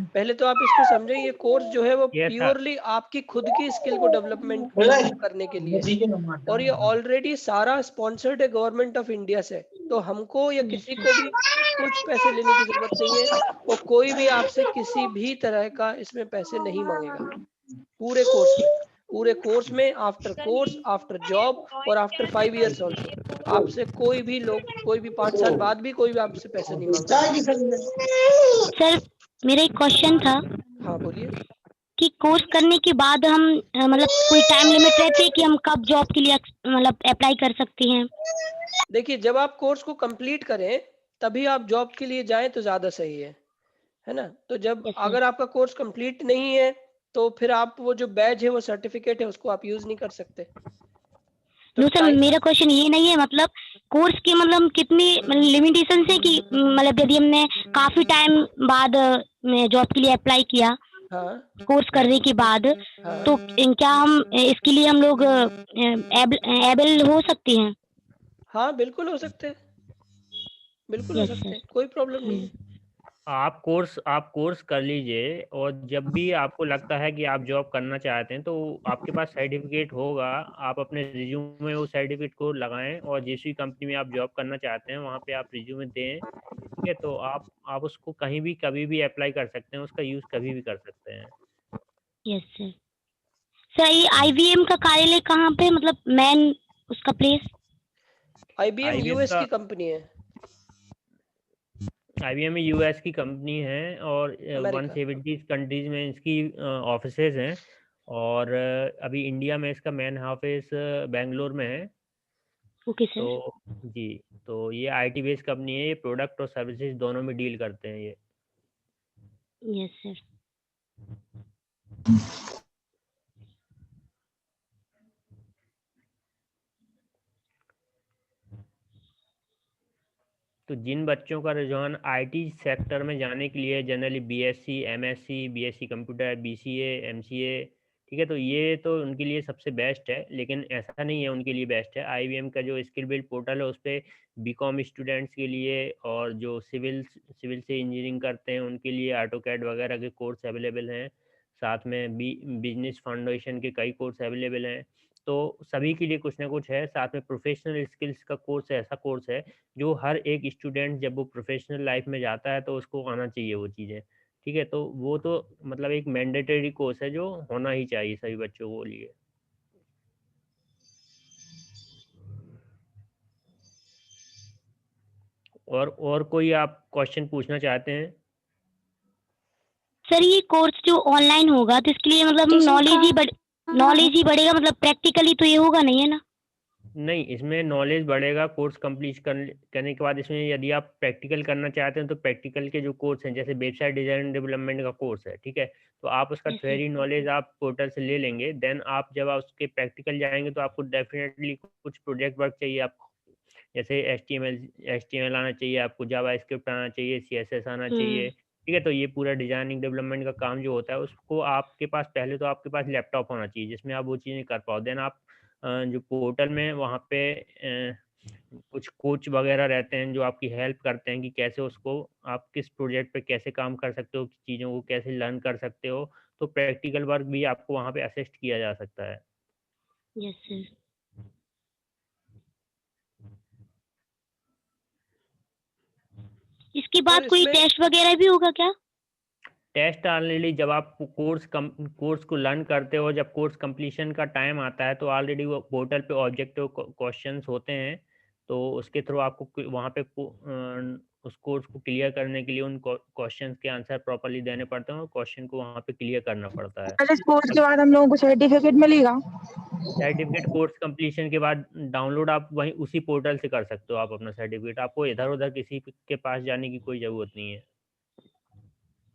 पहले तो आप इसको समझें, ये कोर्स जो है वो यस सर। प्योरली आपकी खुद की स्किल को डेवलपमेंट करने के लिए है, और ये ऑलरेडी सारा स्पॉन्सर्ड है गवर्नमेंट ऑफ इंडिया से, तो हमको या किसी को भी कुछ पैसे लेने की जरूरत नहीं है, और कोई भी आपसे किसी भी तरह का इसमें पैसे नहीं मांगेगा पूरे कोर्स में, आफ्टर कोर्स, आफ्टर जॉब और आफ्टर 5 इयर्स ऑल्सो, आपसे कोई भी लोग, कोई भी 5 साल बाद भी कोई भी आपसे पैसे नहीं मांगेगा। सर मेरा एक क्वेश्चन था हाँ बोलिए। कि कोर्स करने के बाद हम मतलब कोई टाइम लिमिट रहती है कि हम कब जॉब के लिए मतलब अप्लाई कर सकते हैं? देखिए, जब आप कोर्स को कंप्लीट करें तभी आप जॉब के लिए जाएं तो ज्यादा सही है ना। तो जब यस सर। अगर आपका कोर्स कंप्लीट नहीं है तो फिर आप वो जो बैज है, वो सर्टिफिकेट है, उसको आप यूज नहीं कर सकते। तो नो सर, टाइम, मेरा क्वेश्चन ये नहीं है, मतलब कोर्स की मतलब कितनी लिमिटेशन है कि मतलब यदि हमने काफी टाइम बाद जॉब के लिए अप्लाई किया हाँ कोर्स करने के बाद, हाँ तो क्या हम इसके लिए हम लोग एबल हो सकते हैं? हाँ, बिल्कुल हो सकते हैं, बिल्कुल हो यस सकते सर। हैं, कोई प्रॉब्लम नहीं है। आप कोर्स कर लीजिए, और जब भी आपको लगता है कि आप जॉब करना चाहते हैं तो आपके पास सर्टिफिकेट होगा, आप अपने रिज्यूम में वो सर्टिफिकेट को लगाएं, और जिस भी कंपनी में आप जॉब करना चाहते हैं वहाँ पे आप रिज्यूमे दें, ठीक है? तो आप उसको कहीं भी कभी भी अप्लाई कर सकते हैं, उसका यूज़ कभी भी कर सकते हैं। Yes sir. सर ये आईवीएम का कार्यालय कहाँ पे, मतलब मेन उसका प्लेस? IBM आईबीएम यूएस का की कंपनी है, आईबीएम यूएस की कंपनी है, और अमेरिका। 170 कंट्रीज में इसकी ऑफिसेज हैं, और अभी इंडिया में इसका मेन ऑफिस बेंगलोर में है। ओके तो सर। जी, तो ये आईटी बेस्ड कंपनी है, ये प्रोडक्ट और सर्विसेज दोनों में डील करते हैं ये। Yes sir. तो जिन बच्चों का रुझान आईटी सेक्टर में जाने के लिए, generally BSc, MSc, BSc computer, BCA, MCA, ठीक है, तो ये तो उनके लिए सबसे बेस्ट है, लेकिन ऐसा नहीं है उनके लिए बेस्ट है। आईबीएम का जो स्किल बिल्ड पोर्टल है उस पर बीकॉम स्टूडेंट्स के लिए, और जो सिविल से इंजीनियरिंग करते हैं उनके लिए ऑटोकैड वगैरह के कोर्स अवेलेबल हैं, साथ में बिजनेस फाउंडेशन के कई कोर्स अवेलेबल हैं, तो सभी के लिए कुछ ना कुछ है। साथ में प्रोफेशनल स्किल्स का कोर्स है, ऐसा कोर्स है जो हर एक स्टूडेंट जब वो प्रोफेशनल लाइफ में जाता है तो उसको आना चाहिए वो चीज़ें। ठीक है, तो वो तो मतलब एक मैंडेटरी कोर्स है जो होना ही चाहिए सभी बच्चों को लिए। और कोई आप क्वेश्चन पूछना चाहते हैं? सर ये कोर्स जो ऑनलाइन होगा तो इसके लिए मतलब नॉलेज ही बढ़ेगा, मतलब प्रैक्टिकली तो ये होगा नहीं, है ना? नहीं, इसमें नॉलेज बढ़ेगा कोर्स कंप्लीट करने के बाद। इसमें यदि आप प्रैक्टिकल करना चाहते हैं तो प्रैक्टिकल के जो कोर्स हैं, जैसे वेबसाइट डिजाइन डेवलपमेंट का कोर्स है, ठीक है, तो आप उसका Yes, sir. थ्योरी नॉलेज आप पोर्टल से ले लेंगे। देन आप जब आप उसके प्रैक्टिकल जाएंगे तो आपको डेफिनेटली कुछ प्रोजेक्ट वर्क चाहिए आपको, जैसे एचटीएमएल आना चाहिए आपको, जावास्क्रिप्ट आना चाहिए, सीएसएस आना चाहिए। ठीक है, तो ये पूरा डिजाइनिंग डेवलपमेंट का काम जो होता है उसको आपके पास पहले तो आपके पास लैपटॉप होना चाहिए जिसमें आप वो चीज़ें कर पाओ। देन आप जो पोर्टल में वहाँ पे कुछ कोच वगैरह रहते हैं जो आपकी हेल्प करते हैं कि कैसे उसको आप किस प्रोजेक्ट पे कैसे काम कर सकते हो, चीज़ों को कैसे लर्न कर सकते हो। तो प्रैक्टिकल वर्क भी आपको वहाँ पे असिस्ट किया जा सकता है। Yes sir. इसके बाद सर कोई इसमें टेस्ट वगैरह भी होगा क्या? टेस्ट ऑलरेडी जब आप कोर्स को लर्न करते हो, जब कोर्स कंप्लीशन का टाइम आता है तो ऑलरेडी वो पोर्टल पे ऑब्जेक्टिव क्वेश्चंस होते हैं। तो उसके थ्रू आपको वहाँ पे उस कोर्स को क्लियर करने के लिए उन क्वेश्चंस के आंसर प्रॉपर्ली देने पड़ते हैं और क्वेश्चन को वहाँ पे क्लियर करना पड़ता है। इस कोर्स के बाद हम लोगों को सर्टिफिकेट मिलेगा? सर्टिफिकेट कोर्स कंप्लीशन के बाद डाउनलोड आप वहीं उसी पोर्टल से कर सकते हो आप अपना सर्टिफिकेट। आपको इधर उधर किसी के पास जाने की कोई ज़रूरत नहीं है।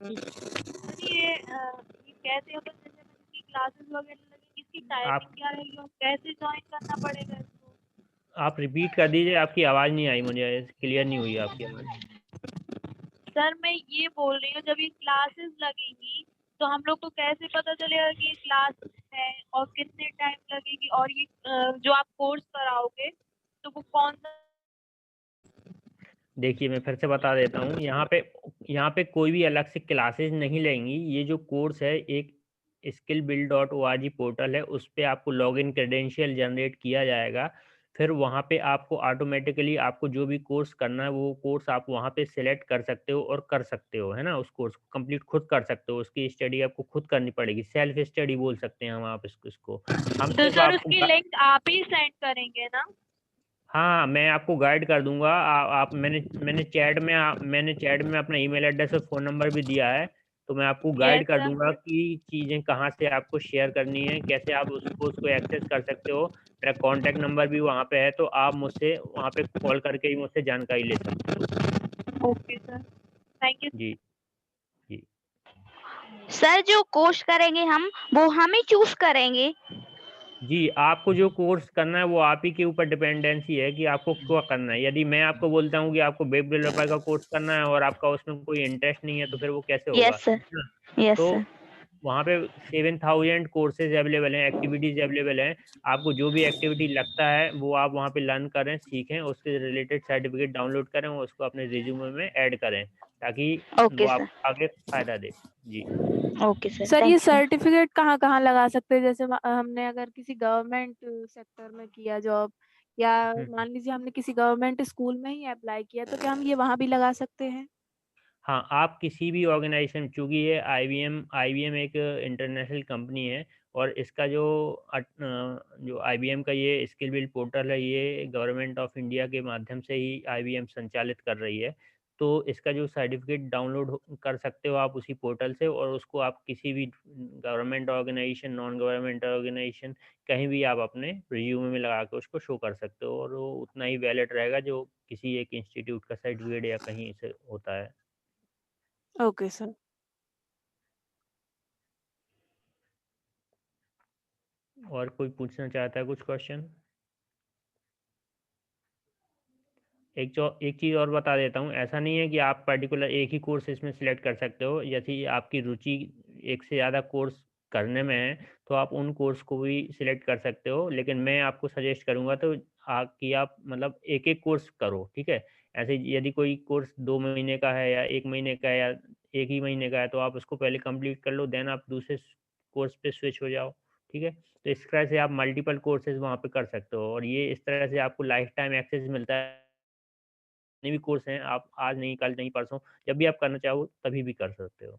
ये कैसे होगा, जैसे इसकी क्लासेस वगैरह लगेगी, इसकी टाइमिंग आप क्या रहेगी और कैसे ज्वाइन करना पड़ेगा इसको? आप रिपीट कर दीजिए, आपकी आवाज़ नहीं आई, मुझे क्लियर नहीं हुई आपकी आवाज़। सर मैं ये बोल रही हूँ, जब ये क्लासेस लगेंगी तो हम लोग को कैसे पता चलेगा कि ये क्लास है और कितने टाइम लगेगी, और ये जो आप कोर्स कराओगे तो वो कौन सा? देखिए मैं फिर से बता देता हूँ, यहाँ पे कोई भी अलग से क्लासेस नहीं लेंगी। ये जो कोर्स है एक skillbuild.org पोर्टल है, उस पे आपको लॉगिन क्रेडेंशियल जनरेट किया जाएगा। फिर वहाँ पे आपको ऑटोमेटिकली आपको जो भी कोर्स करना है वो कोर्स आप वहाँ पे सिलेक्ट कर सकते हो और कर सकते हो, है ना। उस कोर्स को कंप्लीट खुद कर सकते हो, उसकी स्टडी आपको खुद करनी पड़ेगी, सेल्फ स्टडी बोल सकते हैं हम आप इसको। हम तो सिर्फ सर आपको उसकी लिंक आप ही सेंड करेंगे ना? हाँ, मैं आपको गाइड कर दूंगा। आप मैंने चैट में अपना ईमेल एड्रेस और फ़ोन नंबर भी दिया है, तो मैं आपको गाइड यस कर सर। दूंगा कि चीज़ें कहाँ से आपको शेयर करनी है, कैसे आप उसको एक्सेस कर सकते हो। मेरा कॉन्टैक्ट नंबर भी वहाँ पे है, तो आप मुझसे वहाँ पे कॉल करके ही मुझसे जानकारी ले सकते हो। Okay sir, thank you. जी जी सर जो कोर्स करेंगे हम वो हम ही चूज करेंगे? जी, आपको जो कोर्स करना है वो आप ही के ऊपर डिपेंडेंसी है कि आपको क्या करना है। यदि मैं आपको बोलता हूँ कि आपको वेब डेवलपर का कोर्स करना है और आपका उसमें कोई इंटरेस्ट नहीं है तो फिर वो कैसे होगा, यस सर। है ना? यस तो सर। वहाँ पे 7000 कोर्सेज अवेलेबल हैं, एक्टिविटीज़ अवेलेबल हैं। आपको जो भी एक्टिविटी लगता है वो आप वहाँ पे लर्न करें, सीखें, उसके रिलेटेड सर्टिफिकेट डाउनलोड करें और उसको अपने रिज्यूमे में ऐड करें ताकि वो ओके सर। आपको आगे फ़ायदा दे। जी। ओके सर, सर ये थैंक यू। सर्टिफिकेट कहाँ कहाँ लगा सकते हैं? जैसे हमने अगर किसी गवर्नमेंट सेक्टर में किया जॉब, या हुँ। मान लीजिए हमने किसी गवर्नमेंट स्कूल में ही अप्लाई किया, तो क्या हम ये वहाँ भी लगा सकते हैं? हाँ, आप किसी भी ऑर्गेनाइजेशन, चूँकि ये आईबीएम एक इंटरनेशनल कंपनी है और इसका जो आईबीएम का ये स्किल बिल्ड पोर्टल है, ये गवर्नमेंट ऑफ इंडिया के माध्यम से ही आईबीएम संचालित कर रही है। तो इसका जो सर्टिफिकेट डाउनलोड कर सकते हो आप उसी पोर्टल से, और उसको आप किसी भी government organization, non government organization, कहीं भी आप अपने रिज्यूमे में लगा के उसको शो कर सकते हो और वो उतना ही वैलिड रहेगा जो किसी एक इंस्टीट्यूट का सर्टिफिकेट या कहीं से होता है। Okay sir. और कोई पूछना चाहता है कुछ क्वेश्चन? एक चीज़ और बता देता हूँ, ऐसा नहीं है कि आप पर्टिकुलर एक ही कोर्स इसमें सिलेक्ट कर सकते हो। यदि आपकी रुचि एक से ज़्यादा कोर्स करने में है तो आप उन कोर्स को भी सिलेक्ट कर सकते हो, लेकिन मैं आपको सजेस्ट करूँगा तो आप मतलब एक एक कोर्स करो, ठीक है। ऐसे यदि कोई कोर्स 2 महीने का है या 1 महीने का है या 1 ही महीने का है तो आप उसको पहले कंप्लीट कर लो, देन आप दूसरे कोर्स पे स्विच हो जाओ, ठीक है। तो इस तरह से आप मल्टीपल कोर्सेज वहाँ पे कर सकते हो, और ये इस तरह से आपको लाइफ टाइम एक्सेस मिलता है। जितने भी कोर्स हैं आप आज नहीं, कल नहीं, परसों, जब भी आप करना चाहो तभी भी कर सकते हो।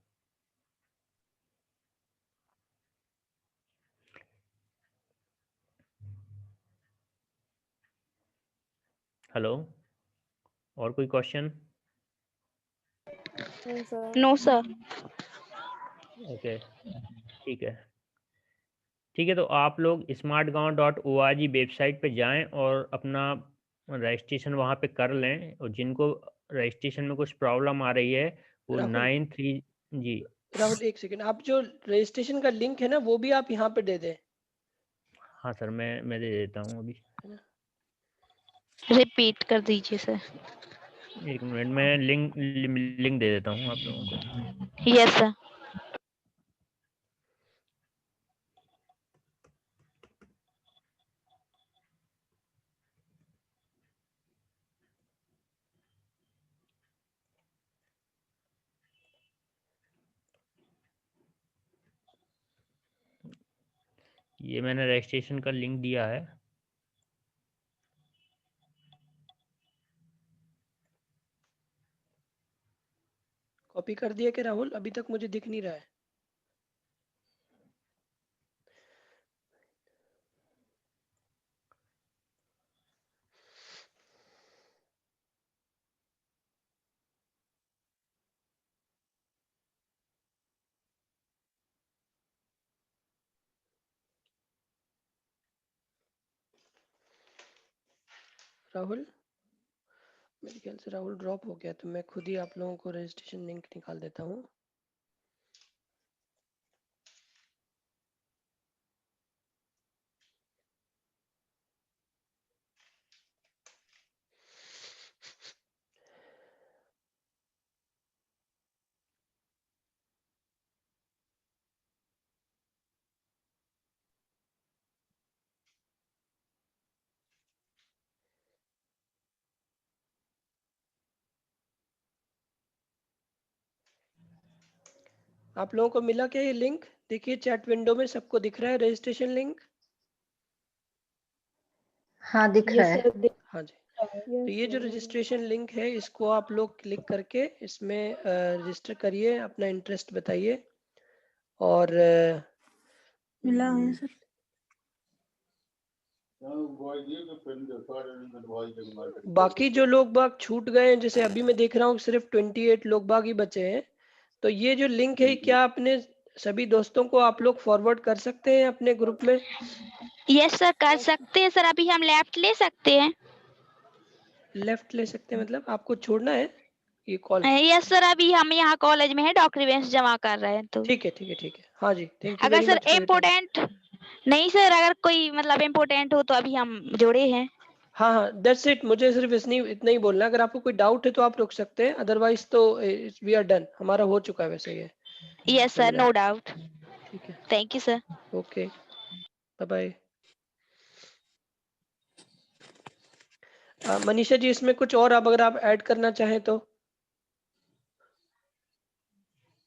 हेलो, और कोई क्वेश्चन? No sir. ओके, ठीक है। ठीक है, तो आप लोग smartgaon.org वेबसाइट पे जाएं और अपना रजिस्ट्रेशन वहाँ पे कर लें, और जिनको रजिस्ट्रेशन में कुछ प्रॉब्लम आ रही है वो राहुल 93 जी। राहुल एक सेकंड, आप जो रजिस्ट्रेशन का लिंक है ना वो भी आप यहाँ पे दे दें। हाँ सर, मैं दे देता हूँ अभी, रिपीट कर दीजिए सर। एक मिनट में लिंक दे देता हूँ आप लोगों को। Yes sir. ये मैंने रजिस्ट्रेशन का लिंक दिया है। कॉपी कर दिया कि राहुल? अभी तक मुझे दिख नहीं रहा है। राहुल, मेरे ख्याल से राहुल ड्रॉप हो गया, तो मैं खुद ही आप लोगों को रजिस्ट्रेशन लिंक निकाल देता हूँ। आप लोगों को मिला क्या ये लिंक? देखिए चैट विंडो में सबको दिख रहा है रजिस्ट्रेशन लिंक? हाँ दिख रहा है। हाँ जी। तो ये जो रजिस्ट्रेशन लिंक है इसको आप लोग क्लिक करके इसमें रजिस्टर करिए, अपना इंटरेस्ट बताइए, और मिला है सर। बाकी जो लोग बाग छूट गए हैं, जैसे अभी मैं देख रहा हूँ सिर्फ 28 लोग बाग ही बचे हैं, तो ये जो लिंक है क्या अपने सभी दोस्तों को आप लोग फॉरवर्ड कर सकते हैं अपने ग्रुप में? यस सर, कर सकते हैं सर। अभी हम लेफ्ट ले सकते हैं। लेफ्ट ले सकते हैं मतलब आपको छोड़ना है ये कॉल? यस सर, अभी हम यहाँ कॉलेज में है, डॉक्यूमेंट्स जमा कर रहे हैं तो। ठीक है ठीक है ठीक है। हाँ जी, थैंक यू अगर very sir much for your time. Important नहीं सर, अगर कोई मतलब इम्पोर्टेंट हो तो अभी हम जुड़े हैं। हाँ हाँ, दैट्स इट। मुझे सिर्फ इतना ही बोलना है। अगर आपको कोई डाउट है तो आप रुक सकते हैं, अदरवाइज तो वी आर डन, हमारा हो चुका है वैसे ये। Yes sir, no doubt. ठीक है, thank you sir. Okay, bye bye. Manisha ji, इसमें कुछ और अगर आप ऐड करना चाहें तो?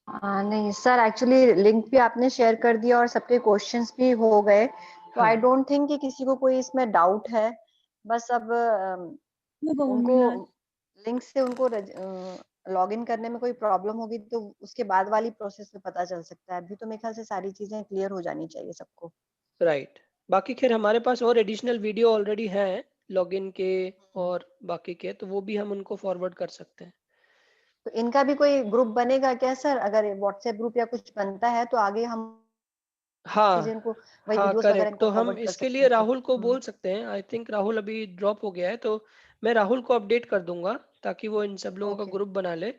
नहीं सर, एक्चुअली लिंक भी आपने शेयर कर दिया और सबके क्वेश्चंस भी हो गए, तो आई डोंट थिंक कि किसी को कोई इसमें डाउट है। बस अब उनको लिंक से उनको लॉग इन करने में कोई प्रॉब्लम होगी तो उसके बाद वाली प्रोसेस में पता चल सकता है। अभी तो मेरे ख्याल से सारी चीजें क्लियर हो जानी चाहिए सबको। राइट। बाकी खैर हमारे पास और एडिशनल वीडियो ऑलरेडी हैं लॉगिन के और बाकी के, तो वो भी हम उनको फॉरवर्ड कर सकते हैं। तो इनका भी कोई ग्रुप बनेगा क्या सर? अगर व्हाट्सएप ग्रुप या कुछ बनता है तो आगे हम हाँ इनको वही हाँ वीडियोस वगैरह करेक्ट। इनको तो हम फॉरवर्ड कर इसके सकते लिए हैं राहुल को तो। बोल सकते हैं, आई थिंक राहुल अभी ड्रॉप हो गया है, तो मैं राहुल को अपडेट कर दूंगा ताकि वो इन सब लोगों का ग्रुप बना ले,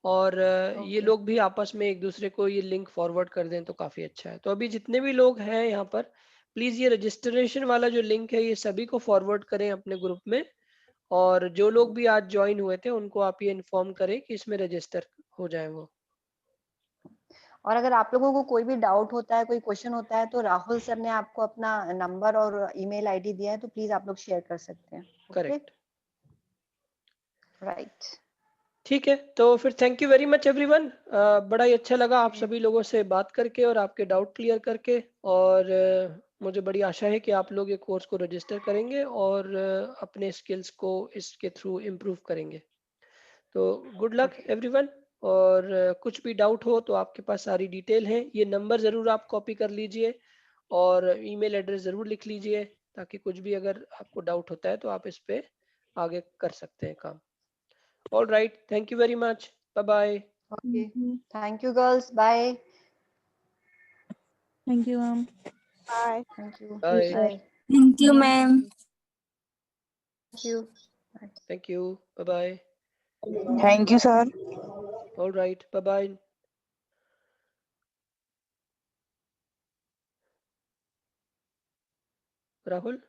और ये लोग भी आपस में एक दूसरे को ये लिंक फॉरवर्ड कर दें तो काफी अच्छा है। तो अभी जितने भी लोग हैं यहाँ पर, प्लीज ये रजिस्ट्रेशन वाला जो लिंक है ये सभी को फॉरवर्ड करें अपने ग्रुप में, और जो लोग भी आज ज्वाइन हुए थे उनको आप ये इन्फॉर्म करें कि इसमें रजिस्टर हो जाए वो। और अगर आप लोगों को कोई भी डाउट होता है, कोई क्वेश्चन होता है, तो राहुल सर ने आपको अपना नंबर और ईमेल आईडी दिया है, तो प्लीज आप लोग शेयर कर सकते हैं। करेक्ट। राइट। ठीक है, तो फिर thank you very much everyone. बड़ा ही अच्छा लगा आप सभी लोगों से बात करके और आपके डाउट क्लियर करके, और मुझे बड़ी आशा है कि आप लोग ये कोर्स को रजिस्टर करेंगे और अपने स्किल्स को इसके थ्रू इम्प्रूव करेंगे। तो गुड लक एवरीवन, और कुछ भी डाउट हो तो आपके पास सारी डिटेल है। ये नंबर ज़रूर आप कॉपी कर लीजिए और ईमेल एड्रेस ज़रूर लिख लीजिए, ताकि कुछ भी अगर आपको डाउट होता है तो आप इस पे आगे कर सकते हैं काम। All right, thank you very much, bye bye. Okay, thank you girls, bye. Thank you ma'am. Bye. Thank you, bye. Bye. Thank you ma'am. Thank you, thank you, bye bye. Thank you sir. All right, bye bye. Rahul.